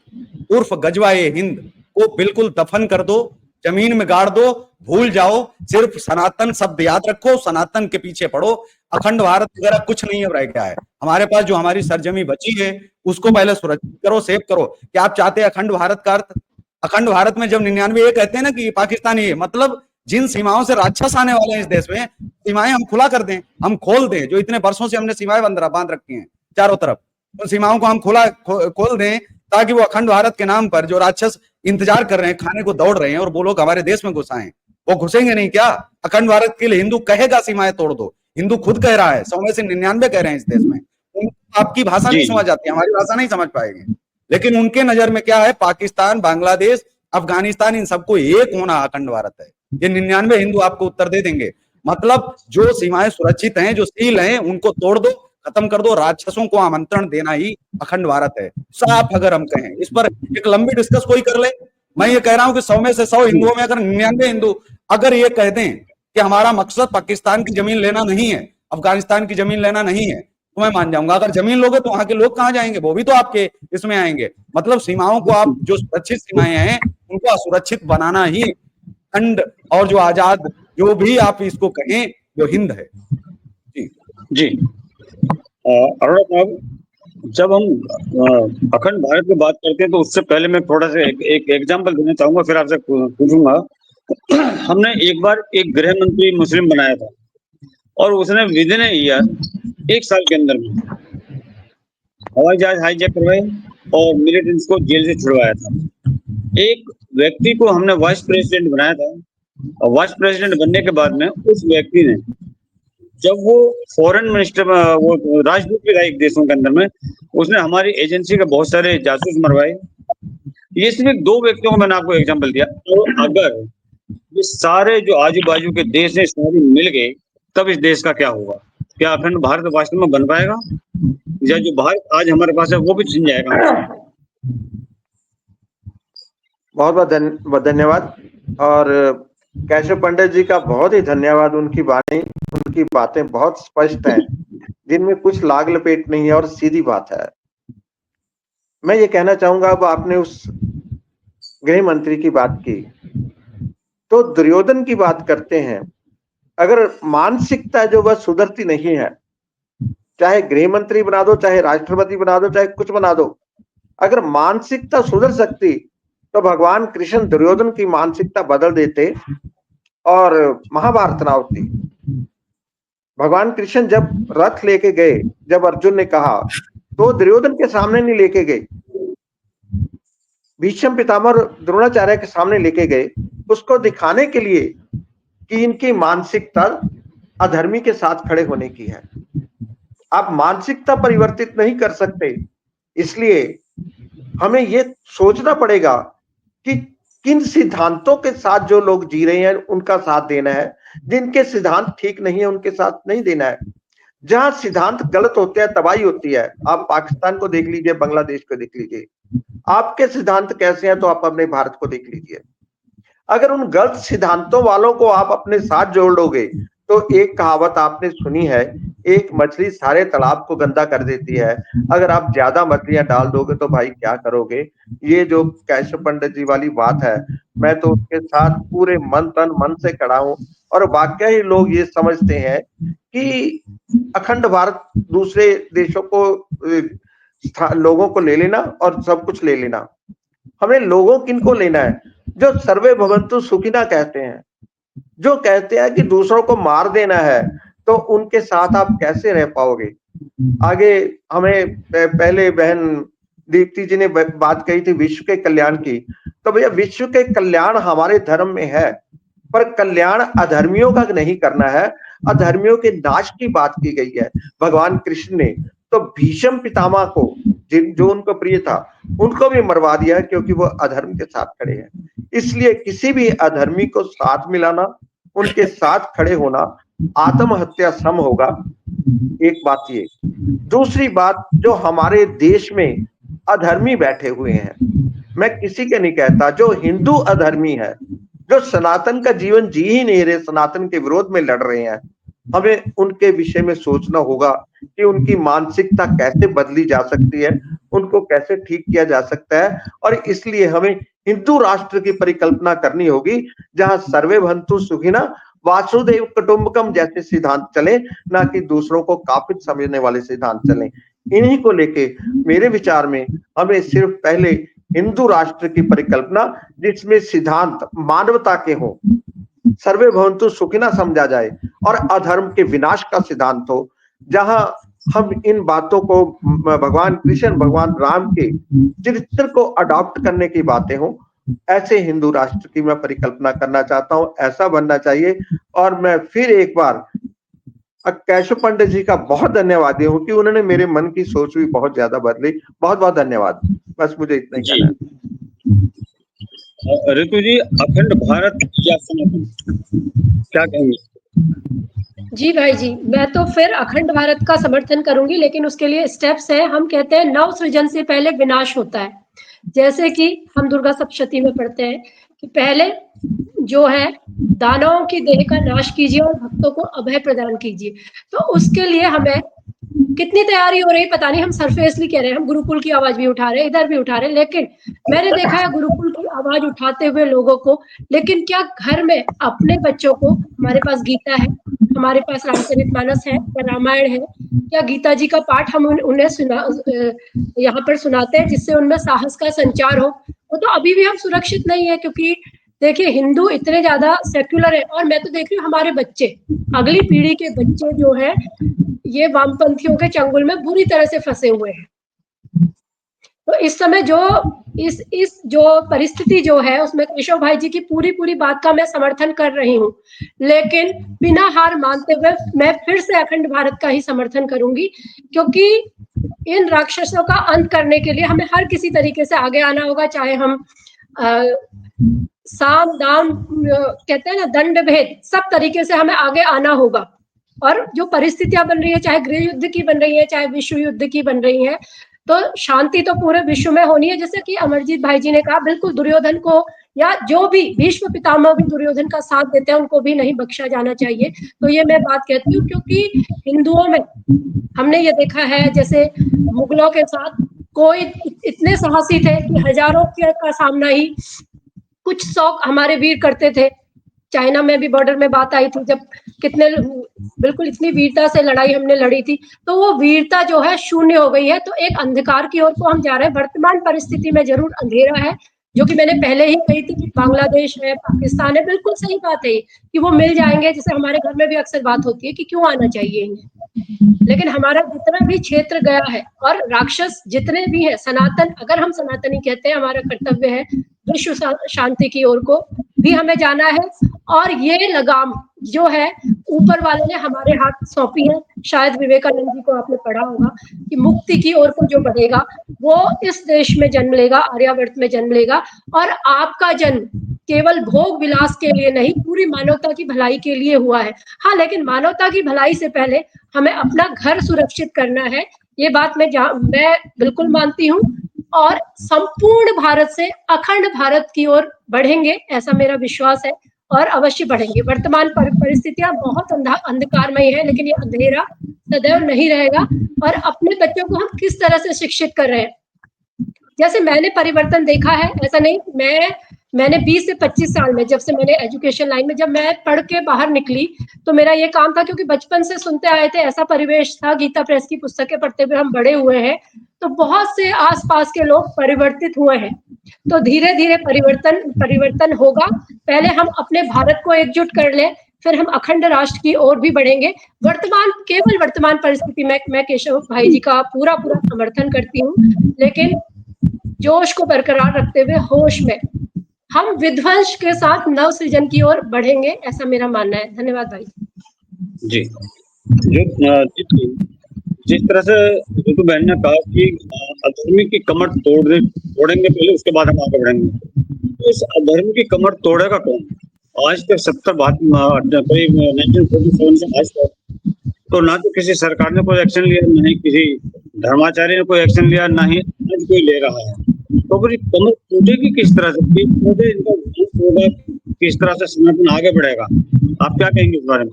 उर्फ गजवाए हिंद को बिल्कुल दफन कर दो, जमीन में गाड़ दो, भूल जाओ। सिर्फ सनातन शब्द याद रखो, सनातन के पीछे पड़ो। अखंड भारत वगैरह कुछ नहीं है, रह गया है। हमारे पास जो हमारी सरजमी बची है उसको पहले सुरक्षित करो, सेव करो। क्या आप चाहते हैं अखंड भारत का अर्थ? अखंड भारत में जब 99 ये कहते हैं ना कि पाकिस्तानी है, मतलब जिन सीमाओं से राक्षस आने वाले हैं इस देश में, सीमाएं हम खुला कर दें, हम खोल दें। जो इतने वर्षों से हमने सीमाएं बांध रखी हैं चारों तरफ, उन सीमाओं को हम खोल दें, ताकि वो अखंड भारत के नाम पर जो राक्षस इंतजार कर रहे हैं, खाने को दौड़ रहे हैं, और वो लोग हमारे देश में घुसाएं। वो घुसेंगे नहीं क्या? अखंड भारत के लिए हिंदू कहेगा सीमाएं तोड़ दो। हिंदू खुद कह रहा है, 100 में से 99 कह रहे हैं इस देश में। उनको आपकी भाषा नहीं समझ आती, हमारी भाषा नहीं समझ पाएंगे, लेकिन उनके नजर में क्या है, पाकिस्तान, बांग्लादेश, अफगानिस्तान, इन सबको एक होना अखंड भारत है। ये 99 हिंदू आपको उत्तर दे देंगे। मतलब जो सीमाएं सुरक्षित हैं, जो सील हैं, उनको तोड़ दो, खत्म कर दो। राक्षसों को आमंत्रण देना ही अखंड भारत है, साफ अगर हम कहें। इस पर एक लंबी डिस्कस कोई कर ले। मैं ये कह रहा हूं कि 100 में से 100 हिंदुओं में अगर 99 हिंदू अगर ये कह दें कि हमारा मकसद पाकिस्तान की जमीन लेना नहीं है, अफगानिस्तान की जमीन लेना नहीं है, तो मैं मान जाऊंगा। अगर जमीन लोगे तो वहां के लोग कहां जाएंगे, वो भी तो आपके इसमें आएंगे। मतलब सीमाओं को आप, जो सुरक्षित सीमाएं हैं उनको असुरक्षित बनाना ही अखंड, और जो आजाद, जो भी आप इसको कहें, जो हिंद है। जी अरुण साहब, जब हम अखंड भारत की बात करते हैं तो उससे पहले मैं थोड़ा सा एक एग्जांपल देना चाहूंगा, फिर आपसे पूछूंगा। हमने एक बार एक गृह मंत्री मुस्लिम बनाया था और उसने विद इन ईयर 1 साल के अंदर में हवाई जहाज हाईजैक करवाए और मिलिटेंट्स को जेल से छुड़वाया था। एक व्यक्ति को हमने वाइस प्रेसिडेंट बनाया था और वाइस प्रेसिडेंट बनने के बाद में उस व्यक्ति ने, जब वो फॉरेन मिनिस्टर, वो राजदूत भी था एक देशों के अंदर में, उसने हमारी एजेंसी के बहुत सारे जासूस मरवाए। ये सिर्फ 2 व्यक्तियों को मैंने आपको एग्जांपल दिया। तो अगर ये सारे जो आजू बाजू के देश हैं सारे मिल गए, तब इस देश का क्या होगा? क्या अखंड भारत वास्तव में बन पाएगा, या जो भारत आज हमारे पास है वो भी छिन जाएगा? बहुत बहुत धन्यवाद। और केशव पंडित जी का बहुत ही धन्यवाद। उनकी वाणी, उनकी बातें बहुत स्पष्ट हैं, जिनमें कुछ लाग लपेट नहीं है और सीधी बात है। मैं ये कहना चाहूंगा, अब आपने उस गृह मंत्री की बात की, तो दुर्योधन की बात करते हैं। अगर मानसिकता जो वह सुधरती नहीं है, चाहे गृह मंत्री बना दो, चाहे राष्ट्रपति बना दो, चाहे कुछ बना दो, अगर मानसिकता सुधर सकती तो भगवान कृष्ण दुर्योधन की मानसिकता बदल देते और महाभारत ना होती। भगवान कृष्ण जब रथ लेके गए, जब अर्जुन ने कहा, तो दुर्योधन के सामने नहीं लेके गए, भीष्म पितामह द्रोणाचार्य के सामने लेके गए, उसको दिखाने के लिए कि इनकी मानसिकता अधर्मी के साथ खड़े होने की है। आप मानसिकता परिवर्तित नहीं कर सकते, इसलिए हमें ये सोचना पड़ेगा कि किन सिद्धांतों के साथ जो लोग जी रहे हैं उनका साथ देना है, जिनके सिद्धांत ठीक नहीं है उनके साथ नहीं देना है। जहां सिद्धांत गलत होते हैं तबाही होती है। आप पाकिस्तान को देख लीजिए, बांग्लादेश को देख लीजिए, आपके सिद्धांत कैसे हैं तो आप अपने भारत को देख लीजिए। अगर उन गलत सिद्धांतों वालों को आप अपने साथ जोड़ लोगे, तो एक कहावत आपने सुनी है, एक मछली सारे तालाब को गंदा कर देती है। अगर आप ज्यादा मछलियां डाल दोगे तो भाई क्या करोगे? ये जो केशव पंडित जी वाली बात है, मैं तो उसके साथ पूरे मन तन मन से खड़ा हूं। और वाकई ही लोग ये समझते हैं कि अखंड भारत दूसरे देशों को, लोगों को ले लेना और सब कुछ ले लेना। हमें लोगों किनको लेना है? जो सर्वे भवन्तु सुखिना कहते हैं, जो कहते हैं कि दूसरों को मार देना है, तो उनके साथ आप कैसे रह पाओगे? आगे हमें पहले बहन दीप्ति जी ने बात कही थी विश्व के कल्याण की, तो भैया विश्व के कल्याण हमारे धर्म में है, पर कल्याण अधर्मियों का नहीं करना है, अधर्मियों के नाश की बात की गई है भगवान कृष्ण ने। तो भीष्म पितामह को, जो उनको प्रिय था, उनको भी मरवा दिया क्योंकि वो अधर्म के साथ खड़े हैं। इसलिए किसी भी अधर्मी को साथ मिलाना, उनके साथ खड़े होना आत्महत्या सम होगा। एक बात ये। दूसरी बात, जो हमारे देश में अधर्मी बैठे हुए हैं, मैं किसी के नहीं कहता, जो हिंदू अधर्मी है, जो सनातन का जीवन जी ही नहीं रहे, सनातन के विरोध में लड़ रहे हैं, हमें उनके विषय में सोचना होगा कि उनकी मानसिकता कैसे बदली जा सकती है, उनको कैसे ठीक किया जा सकता है। और इसलिए हमें हिंदू राष्ट्र की परिकल्पना करनी होगी, जहां सर्वे भवन्तु सुखिना वासुदेव कुटुंबकम जैसे सिद्धांत चले, ना कि दूसरों को काफिर समझने वाले सिद्धांत चले। इन्हीं को लेके मेरे विचार में हमें सिर्फ पहले हिंदू राष्ट्र की परिकल्पना, जिसमें सिद्धांत मानवता के हो, सर्वे भवन्तु सुखिना समझा जाए और अधर्म के विनाश का सिद्धांत हो, जहां हम इन बातों को भगवान कृष्ण, भगवान राम के चरित्र को अडॉप्ट करने की बातें हो, ऐसे हिंदू राष्ट्र की मैं परिकल्पना करना चाहता हूं। ऐसा बनना चाहिए। और मैं फिर एक बार केशव पंडित जी का बहुत धन्यवादी हूँ कि उन्होंने मेरे मन की सोच भी बहुत ज्यादा बदली। बहुत बहुत धन्यवाद। बस मुझे इतना ही कहना है। ऋतु जी, अखंड भारत या सनातन, क्या कहेंगे? जी भाई जी, मैं तो फिर अखंड भारत का समर्थन करूंगी, लेकिन उसके लिए स्टेप्स है। हम कहते हैं नव सृजन से पहले विनाश होता है। जैसे कि हम दुर्गा सप्तशती में पढ़ते हैं कि पहले जो है दानवों की देह का नाश कीजिए और भक्तों को अभय प्रदान कीजिए। तो उसके लिए हमें कितनी तैयारी हो रही है पता नहीं। हम सरफेसली कह रहे हैं, हम गुरुकुल की आवाज भी उठा रहे हैं, इधर भी उठा रहे हैं, लेकिन मैंने देखा है गुरुकुल की आवाज उठाते हुए लोगों को, लेकिन क्या घर में अपने बच्चों को, हमारे पास गीता है, हमारे पास रामचरितमानस है या रामायण है, क्या गीता जी का पाठ हम उन्हें यहाँ पर सुनाते हैं जिससे उनमें साहस का संचार हो? वो तो अभी भी हम सुरक्षित नहीं है, क्योंकि देखिए हिंदू इतने ज्यादा सेक्युलर है। और मैं तो देख रही हूँ हमारे बच्चे, अगली पीढ़ी के बच्चे जो है ये वामपंथियों के चंगुल में बुरी तरह से फंसे हुए हैं। तो इस समय जो इस जो परिस्थिति जो है उसमें केशव भाई जी की पूरी बात का मैं समर्थन कर रही हूँ, लेकिन बिना हार मानते हुए मैं फिर से अखंड भारत का ही समर्थन करूंगी, क्योंकि इन राक्षसों का अंत करने के लिए हमें हर किसी तरीके से आगे आना होगा। चाहे हम साम दाम कहते हैं ना, दंड भेद, सब तरीके से हमें आगे आना होगा। और जो परिस्थितियां बन रही है, चाहे गृह युद्ध की बन रही है, चाहे विश्व युद्ध की बन रही है, तो शांति तो पूरे विश्व में होनी है। जैसे कि अमरजीत भाई जी ने कहा, बिल्कुल दुर्योधन को या जो भी भीष्म पितामह भी दुर्योधन का साथ देते हैं, उनको भी नहीं बख्शा जाना चाहिए। तो ये मैं बात कहती हूँ, क्योंकि हिंदुओं में हमने ये देखा है, जैसे मुगलों के साथ कोई इतने साहसी थे कि हजारों का सामना ही कुछ 100 हमारे वीर करते थे। चाइना में भी बॉर्डर में बात आई थी, जब कितने बिल्कुल इतनी वीरता से लड़ाई हमने लड़ी थी, तो वो वीरता जो है शून्य हो गई है। तो एक अंधकार की ओर को हम जा रहे हैं। वर्तमान परिस्थिति में जरूर अंधेरा है, जो कि मैंने पहले ही कही थी कि बांग्लादेश है, पाकिस्तान है, बिल्कुल सही बात है कि वो मिल जाएंगे। जैसे हमारे घर में भी अक्सर बात होती है कि क्यों आना चाहिए इन्हें, लेकिन हमारा जितना भी क्षेत्र गया है और राक्षस जितने भी हैं, सनातन, अगर हम सनातनी कहते हैं, हमारा कर्तव्य है विश्व शांति की ओर को भी हमें जाना है। और ये लगाम जो है ऊपर वाले ने हमारे हाथ सौंपी है। शायद विवेकानंद जी को आपने पढ़ा होगा कि मुक्ति की ओर को जो बढ़ेगा वो इस देश में जन्म लेगा, आर्यावर्त में जन्म लेगा। और आपका जन्म केवल भोग विलास के लिए नहीं, पूरी मानवता की भलाई के लिए हुआ है। हाँ, लेकिन मानवता की भलाई से पहले हमें अपना घर सुरक्षित करना है। ये बात मैं बिल्कुल मानती हूँ, और संपूर्ण भारत से अखंड भारत की ओर बढ़ेंगे, ऐसा मेरा विश्वास है, और अवश्य बढ़ेंगे। वर्तमान परिस्थितियां बहुत अंधकारमय है, लेकिन ये अंधेरा सदैव नहीं रहेगा। और अपने बच्चों को हम किस तरह से शिक्षित कर रहे हैं, जैसे मैंने परिवर्तन देखा है, ऐसा नहीं, मैंने 20 से 25 साल में, जब से मैंने एजुकेशन लाइन में, जब मैं पढ़ के बाहर निकली, तो मेरा ये काम था, क्योंकि बचपन से सुनते आए थे, ऐसा परिवेश था, गीता प्रेस की पुस्तकें पढ़ते हुए हम बड़े हुए हैं, तो बहुत से आसपास के लोग परिवर्तित हुए हैं। तो धीरे धीरे परिवर्तन होगा। पहले हम अपने भारत को एकजुट कर लें, फिर हम अखंड राष्ट्र की ओर भी बढ़ेंगे। केवल वर्तमान परिस्थिति में मैं केशव भाई जी का पूरा समर्थन करती हूँ, लेकिन जोश को बरकरार रखते हुए होश में हम विध्वंस के साथ नव सृजन की ओर बढ़ेंगे, ऐसा मेरा मानना है। धन्यवाद भाई जी। जिस तरह से ऋतु बहन ने कहा कि अधर्मी की कमर तोड़ेंगे पहले, उसके बाद हम आगे बढ़ेंगे, तो इस अधर्म की कमर तोड़ेगा कौन? आज तक 1947 से आज तक तो ना तो किसी सरकार ने कोई एक्शन लिया, ना ही किसी धर्माचार्य ने कोई एक्शन लिया, ना ही आज कोई ले रहा है। तो फिर कमर टूटेगी किस तरह से, किस तरह से सनातन आगे बढ़ेगा? आप क्या कहेंगे इस बारे में?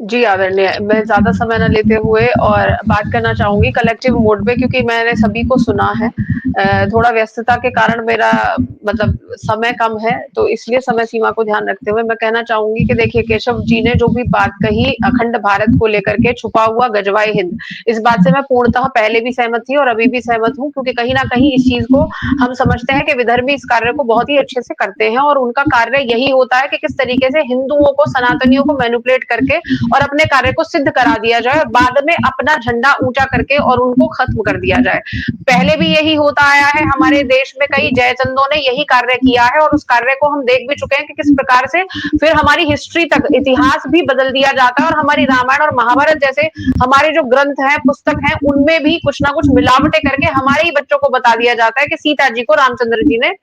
जी आदरणीय, मैं ज्यादा समय न लेते हुए और बात करना चाहूंगी कलेक्टिव मोड पे, क्योंकि मैंने सभी को सुना है। थोड़ा व्यस्तता के कारण मेरा मतलब समय कम है, तो इसलिए समय सीमा को ध्यान रखते हुए मैं कहना चाहूंगी कि देखिए, केशव जी ने जो भी बात कही अखंड भारत को लेकर के, छुपा हुआ गजवाए हिंद, इस बात से मैं पूर्णतः पहले भी सहमत थी और अभी भी सहमत हूँ, क्योंकि कहीं ना कहीं इस चीज को हम समझते हैं कि विधर्मी इस कार्य को बहुत ही अच्छे से करते हैं, और उनका कार्य यही होता है कि किस तरीके से हिंदुओं को, सनातनियों को मैनिपुलेट करके और अपने कार्य को सिद्ध करा दिया जाए, और बाद में अपना झंडा ऊंचा करके और उनको खत्म कर दिया जाए। पहले भी यही होता होता आया है हमारे देश में, कई जयचंदों ने यही कार्य किया है और उस कार्य को हम देख भी चुके हैं कि किस प्रकार से फिर हमारी हिस्ट्री तक इतिहास भी बदल दिया जाता है और हमारी रामायण और महाभारत जैसे हमारे जो ग्रंथ हैं, पुस्तक हैं, उनमें भी कुछ ना कुछ मिलावटें करके हमारे ही बच्चों को बता दिया जाता है कि सीता जी को रामचंद्र जी ने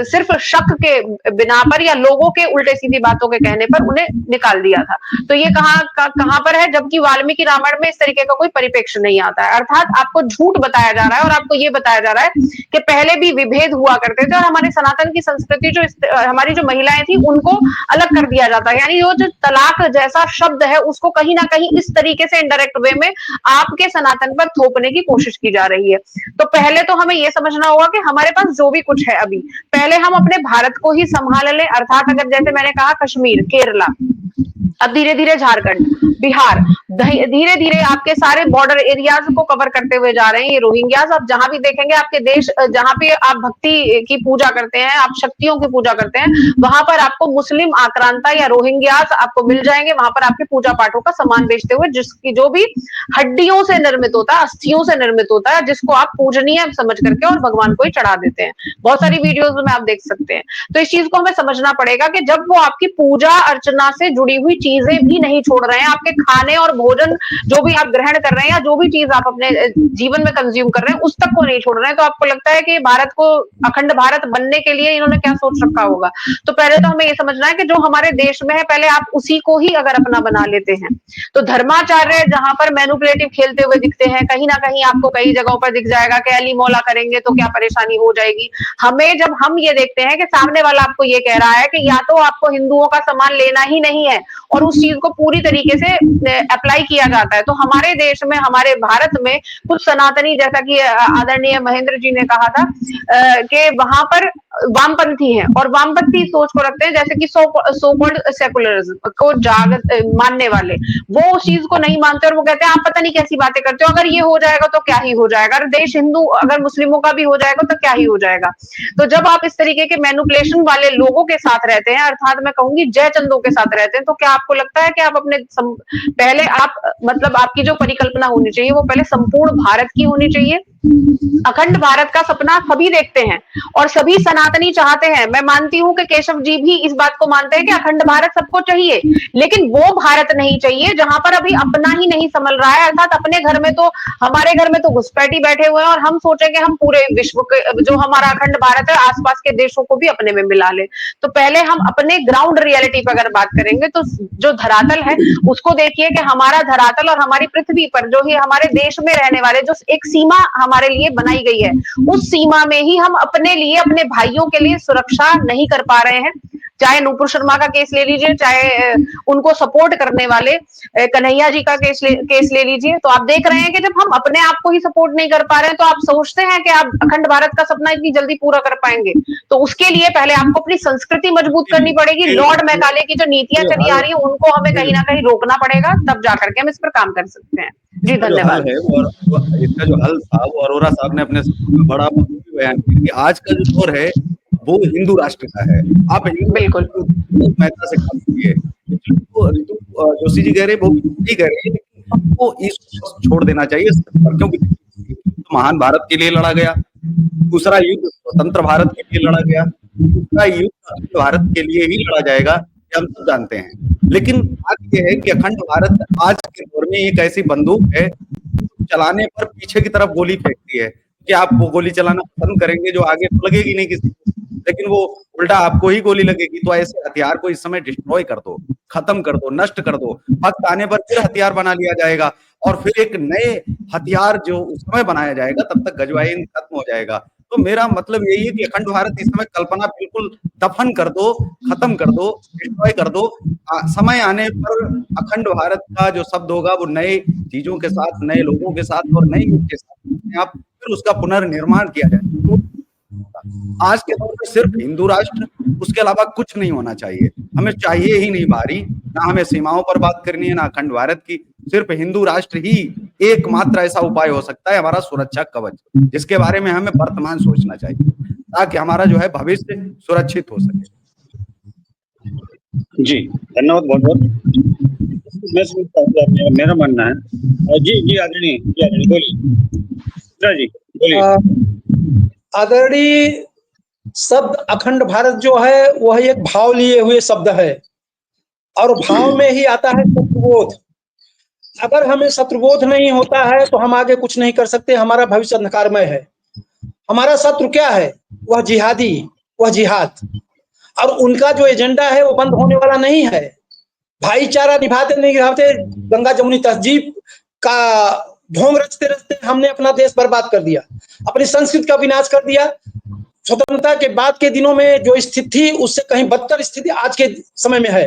सिर्फ शक के बिना पर या लोगों के उल्टे सीधी बातों के कहने पर उन्हें निकाल दिया था। तो ये कहां पर है, जबकि वाल्मीकि रामायण में इस तरीके का कोई परिप्रेक्ष्य नहीं आता है। अर्थात आपको झूठ बताया जा रहा है और आपको ये बताया जा रहा है कि पहले भी विभेद हुआ करते थे और हमारे सनातन की संस्कृति जो हमारी जो महिलाएं थी उनको अलग कर दिया जाता है। यानी वो जो तलाक जैसा शब्द है उसको कहीं ना कहीं इस तरीके से इनडायरेक्ट वे में आपके सनातन पर थोपने की कोशिश की जा रही है। तो पहले तो हमें यह समझना होगा कि हमारे पास जो भी कुछ है अभी, पहले हम अपने भारत को ही संभाल लें। अर्थात अगर जैसे मैंने कहा कश्मीर, केरला, अब धीरे धीरे झारखंड, बिहार, धीरे धीरे आपके सारे बॉर्डर एरियाज को कवर करते हुए जा रहे हैं ये रोहिंग्याज। आप जहां भी देखेंगे आपके देश, जहां पे आप भक्ति की पूजा करते हैं, आप शक्तियों की पूजा करते हैं, वहां पर आपको मुस्लिम आक्रांता या रोहिंग्याज आपको मिल जाएंगे, वहां पर आपके पूजा पाठों का सामान बेचते हुए, जिसकी जो भी हड्डियों से निर्मित होता है, अस्थियों से निर्मित होता है, जिसको आप पूजनीय समझ करके और भगवान को ही चढ़ा देते हैं। बहुत सारी वीडियोज में आप देख सकते हैं। तो इस चीज को हमें समझना पड़ेगा कि जब वो आपकी पूजा अर्चना से जुड़ी हुई चीजें भी नहीं छोड़ रहे हैं, आपके खाने और भोजन जो भी आप ग्रहण कर रहे हैं या जो भी चीज आप अपने जीवन में कंज्यूम कर रहे हैं उस तक को नहीं छोड़ रहे हैं, तो आपको लगता है कि भारत को अखंड भारत बनने के लिए इन्होंने क्या सोच रखा होगा। तो पहले तो हमें ये समझना है कि जो हमारे देश में है पहले आप उसी को ही अगर अपना बना लेते हैं, तो धर्माचार्य जहां पर मैनिपुलेटिव खेलते हुए दिखते हैं, कहीं ना कहीं आपको कई जगहों पर दिख जाएगा कि अली मौला करेंगे तो क्या परेशानी हो जाएगी। हमें जब हम ये देखते हैं कि सामने वाला आपको ये कह रहा है कि या तो आपको हिंदुओं का सामान लेना ही नहीं है और उस चीज को पूरी तरीके से अप्लाई किया जाता है, तो हमारे देश में, हमारे भारत में कुछ सनातनी, जैसा कि आदरणीय महेंद्र जी ने कहा था कि वहां पर वामपंथी हैं और वामपंथी सोच को रखते हैं, जैसे कि सो कॉल्ड सेकुलरिज्म को मानने वाले, वो उस चीज को नहीं मानते और वो कहते हैं आप पता नहीं कैसी बातें करते हो, अगर ये हो जाएगा तो क्या ही हो जाएगा, अगर देश हिंदू, अगर मुस्लिमों का भी हो जाएगा तो क्या ही हो जाएगा। तो जब आप इस तरीके के मैनिपुलेशन वाले लोगों के साथ रहते हैं, अर्थात मैं कहूंगी जयचंदों के साथ रहते हैं, तो क्या आपको लगता है कि आप अपने पहले आप मतलब आपकी जो परिकल्पना होनी चाहिए वो पहले संपूर्ण भारत की होनी चाहिए। अखंड भारत का सपना सभी देखते हैं और सभी सनातनी चाहते हैं। मैं मानती हूं कि केशव जी भी इस बात को मानते हैं कि अखंड भारत सबको चाहिए, लेकिन वो भारत नहीं चाहिए जहां पर अभी अपना ही नहीं संभल रहा है। अर्थात अपने घर में तो, हमारे घर में तो घुसपैठी बैठे हुए हैं और हम सोचेंगे हम पूरे विश्व के जो हमारा अखंड भारत है आसपास के देशों को भी अपने में मिला ले। तो पहले हम अपने ग्राउंड रियलिटी पर अगर बात करेंगे तो जो धरातल है उसको देखिए कि हमारा धरातल और हमारी पृथ्वी पर जो ही हमारे देश में रहने वाले जो एक सीमा हमारे लिए बनाई गई है, उस सीमा में ही हम अपने लिए, अपने भाइयों के लिए सुरक्षा नहीं कर पा रहे हैं। चाहे नूपुर शर्मा का केस ले लीजिए, चाहे उनको सपोर्ट करने वाले कन्हैया जी का केस ले लीजिए, तो आप देख रहे हैं कि जब हम अपने आप को ही सपोर्ट नहीं कर पा रहे हैं तो आप सोचते हैं कि आप अखंड भारत का सपना इतनी जल्दी पूरा कर पाएंगे। तो उसके लिए पहले आपको अपनी संस्कृति मजबूत करनी पड़ेगी। लॉर्ड मैकाले की जो नीतियां चली आ रही है उनको हमें कहीं ना कहीं रोकना पड़ेगा, तब जाकर के हम इस पर काम कर सकते हैं। जी धन्यवाद। है और इसका जो हल था वो अरोरा साहब ने अपने बड़ा बयान किया कि आज का जो दौर है वो हिंदू राष्ट्र का है। आप बिल्कुल मेहता से काम कीजिए, ऋतु जोशी जी कह रहे वो ठीक कह रहे हैं, आपको इसको छोड़ देना चाहिए, क्योंकि महान भारत के लिए लड़ा गया, दूसरा युद्ध स्वतंत्र भारत के लिए लड़ा गया, दूसरा युद्ध भारत के लिए ही लड़ा जाएगा, हम सब जानते हैं। लेकिन बात यह है कि अखंड भारत आज के दौर में एक ऐसी बंदूक है चलाने पर पीछे की तरफ गोली फेंकती है कि आप वो गोली चलाना पसंद करेंगे जो आगे तो लगेगी नहीं किसी को, लेकिन वो उल्टा आपको ही गोली लगेगी। तो ऐसे हथियार को इस समय डिस्ट्रॉय कर दो, खत्म कर दो, नष्ट कर दो। वक्त आने पर फिर हथियार बना लिया जाएगा और फिर एक नए हथियार जो उस समय बनाया जाएगा, तब तक गजवा हिंद खत्म हो जाएगा। तो मेरा मतलब यही है कि अखंड भारत इस समय कल्पना बिल्कुल दफन कर दो, खत्म कर दो, डिस्ट्रॉय कर दो। समय आने पर अखंड भारत का जो शब्द होगा वो नए चीजों के साथ, नए लोगों के साथ और नए युग के साथ आप फिर उसका पुनर्निर्माण किया जाए। आज के दौर में सिर्फ हिंदू राष्ट्र, उसके अलावा कुछ नहीं होना चाहिए। हमें चाहिए ही नहीं बाहरी, ना हमें सीमाओं पर बात करनी है, ना अखंड भारत की। सिर्फ हिंदू राष्ट्र ही एकमात्र ऐसा उपाय हो सकता है, हमारा सुरक्षा कवच, जिसके बारे में हमें वर्तमान सोचना चाहिए ताकि हमारा जो है भविष्य सुरक्षित हो सके। जी धन्यवाद बहुत बहुत। मेरा मानना है जी आदरणीय बोलिए जी बोलिए। आदरणीय शब्द अखंड भारत जो है वह एक भाव लिए हुए शब्द है और भाव में ही आता है शत्रुबोध। अगर हमें शत्रुबोध नहीं होता है तो हम आगे कुछ नहीं कर सकते, हमारा भविष्य अंधकारमय है। हमारा शत्रु क्या है? वह जिहादी, वह जिहाद, और उनका जो एजेंडा है वो बंद होने वाला नहीं है। भाईचारा निभाते नहीं निभाते गंगा जमुनी तहजीब का ढोंग रचते रचते हमने अपना देश बर्बाद कर दिया, अपनी संस्कृति का विनाश कर दिया। स्वतंत्रता के बाद के दिनों में जो स्थिति थी उससे कहीं बदतर स्थिति आज के समय में है।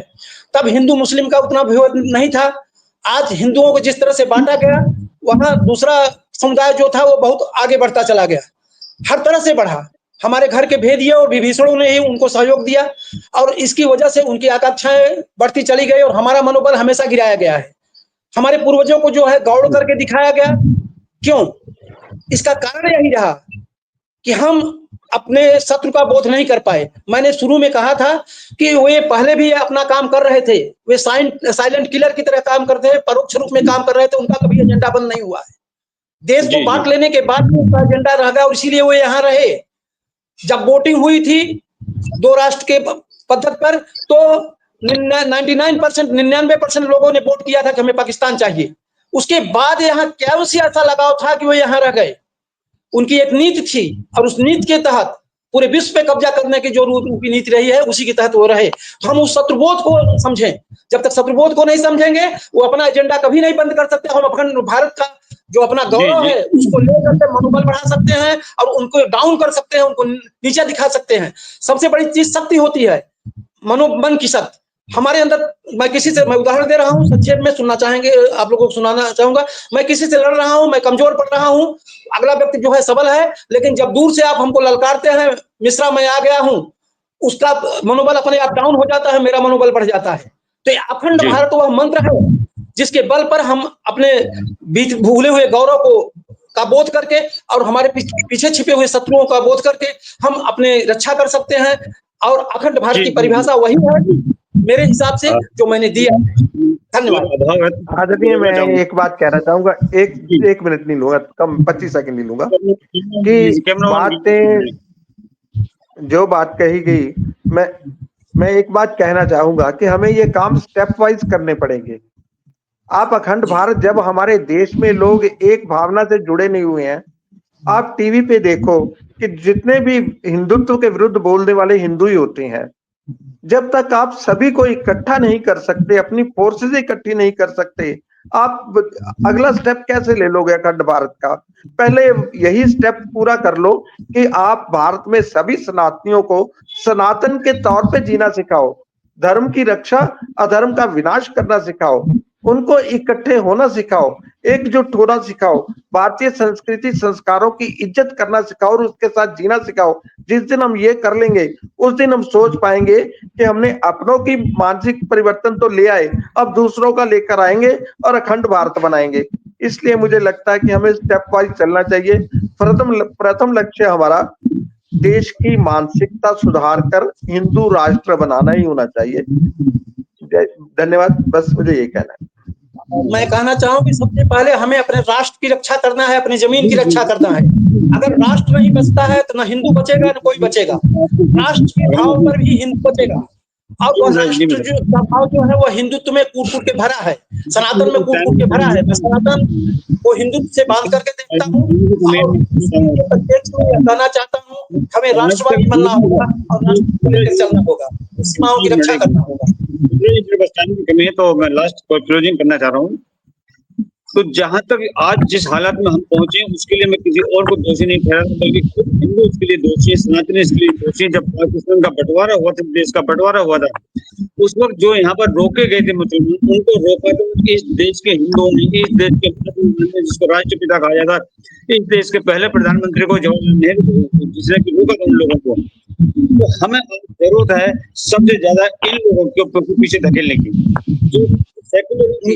तब हिंदू मुस्लिम का उतना विरोध नहीं था। आज हिंदुओं को जिस तरह से बांटा गया, वहां दूसरा समुदाय जो था वो बहुत आगे बढ़ता चला गया, हर तरह से बढ़ा। हमारे घर के भेदिए और विभीषणों ने ही उनको सहयोग दिया और इसकी वजह से उनकी आकांक्षाएं बढ़ती चली गई और हमारा मनोबल हमेशा गिराया गया है। हमारे पूर्वजों को जो है गौड़ करके दिखाया गया। क्यों? इसका कारण यही रहा कि हम अपने शत्रु का बोध नहीं कर पाए। मैंने शुरू में कहा था कि वे पहले भी अपना काम कर रहे थे, वे साइलेंट किलर की तरह काम करते हैं, परोक्ष रूप में काम कर रहे थे, उनका कभी एजेंडा बंद नहीं हुआ है। देश को बांट लेने के बाद उनका एजेंडा रह गया और इसीलिए वो यहाँ रहे। जब वोटिंग हुई थी 2 राष्ट्र के पद्धति पर तो 99% लोगों ने वोट किया था कि हमें पाकिस्तान चाहिए। उसके बाद यहाँ क्या उसी ऐसा लगाव था कि वो यहाँ रह गए। उनकी एक नीति थी और उस नीति के तहत पूरे विश्व पे कब्जा करने की जो उनकी नीति रही है उसी के तहत वो रहे। तो हम उस शत्रुबोध को समझें। जब तक शत्रुबोध को नहीं समझेंगे वो अपना एजेंडा कभी नहीं बंद कर सकते। हम अखंड भारत का जो अपना गौरव है उसको लेकर के मनोबल बढ़ा सकते हैं और उनको डाउन कर सकते हैं, उनको नीचे दिखा सकते हैं। सबसे बड़ी चीज शक्ति होती है, मन की शक्ति हमारे अंदर। मैं उदाहरण दे रहा हूँ, संक्षेप में सुनना चाहेंगे, आप लोगों को सुनाना चाहूंगा। मैं किसी से लड़ रहा हूँ, मैं कमजोर पड़ रहा हूँ, अगला व्यक्ति जो है सबल है, लेकिन जब दूर से आप हमको ललकारते हैं, मिश्रा मैं आ गया हूँ, उसका मनोबल अपने आप डाउन हो जाता है, मेरा मनोबल बढ़ जाता है। तो अखंड भारत वह मंत्र है जिसके बल पर हम अपने बीच भूले हुए गौरव को का बोध करके और हमारे पीछे छिपे हुए शत्रुओं का बोध करके हम अपने रक्षा कर सकते हैं। और अखंड भारत की परिभाषा वही है मेरे हिसाब से जो मैंने दिया। धन्यवाद। आदरणीय, मैं एक बात कहना चाहूंगा, एक मिनट नहीं लूंगा, कम 25 सेकंड नहीं लूंगा, कि बातें जो बात कही गई, मैं एक बात कहना चाहूंगा कि हमें ये काम स्टेप वाइज करने पड़ेंगे। आप अखंड भारत, जब हमारे देश में लोग एक भावना से जुड़े नहीं हुए हैं, आप टीवी पे देखो कि जितने भी हिंदुत्व के विरुद्ध बोलने वाले हिंदू ही होते हैं। जब तक आप सभी को इकट्ठा नहीं कर सकते, अपनी फोर्सेस इकट्ठी नहीं कर सकते, आप अगला स्टेप कैसे ले लोगे अखंड भारत का? पहले यही स्टेप पूरा कर लो कि आप भारत में सभी सनातनियों को सनातन के तौर पे जीना सिखाओ, धर्म की रक्षा, अधर्म का विनाश करना सिखाओ, उनको इकट्ठे होना सिखाओ, एकजुट होना सिखाओ, भारतीय संस्कृति संस्कारों की इज्जत करना सिखाओ और उसके साथ जीना सिखाओ। जिस दिन हम ये कर लेंगे उस दिन हम सोच पाएंगे कि हमने अपनों की मानसिक परिवर्तन तो ले आए, अब दूसरों का लेकर आएंगे और अखंड भारत बनाएंगे। इसलिए मुझे लगता है कि हमें स्टेप वाइज चलना चाहिए। प्रथम लक्ष्य हमारा देश की मानसिकता सुधार कर हिंदू राष्ट्र बनाना ही होना चाहिए। धन्यवाद, बस मुझे ये कहना है। मैं कहना चाहूँ कि सबसे पहले हमें अपने राष्ट्र की रक्षा करना है, अपनी जमीन की रक्षा करना है। अगर राष्ट्र नहीं बचता है तो ना हिंदू बचेगा ना कोई बचेगा। राष्ट्र के भाव पर भी हिंदू बचेगा और वह राष्ट्र जो भाव जो है वो हिंदुत्व में कूट के भरा है, सनातन में कूट के भरा है। मैं सनातन को हिंदुत्व से बांध करके देखता हूँ और कहना चाहता हूँ हमें राष्ट्रवादी बनना होगा और राष्ट्र को लेकर चलना होगा, सीमाओं की रक्षा करना होगा। तो मैं लास्ट क्लोजिंग करना चाह रहा हूँ। तो जहां तक आज जिस हालत में हम पहुंचे उसके लिए मैं किसी और को दोषी नहीं ठहरा, बल्कि खुद हिंदू इसके लिए दोषी है, सनातनी इसके लिए दोषी है। जब पाकिस्तान का बंटवारा हुआ था, देश का बंटवारा हुआ था, उस वक्त जो यहाँ पर रोके गए थे मुसलमान, उनको रोका था इस देश के हिंदुओं ने, इस देश के जिसको राष्ट्रपिता कहा जाता, इस देश के पहले प्रधानमंत्री को जवाहरलाल नेहरू, जिसने कि रोका था उन लोगों को। तो हमें जरूरत है सबसे ज्यादा इन लोगों के पीछे धकेलने की, जो सेकुलर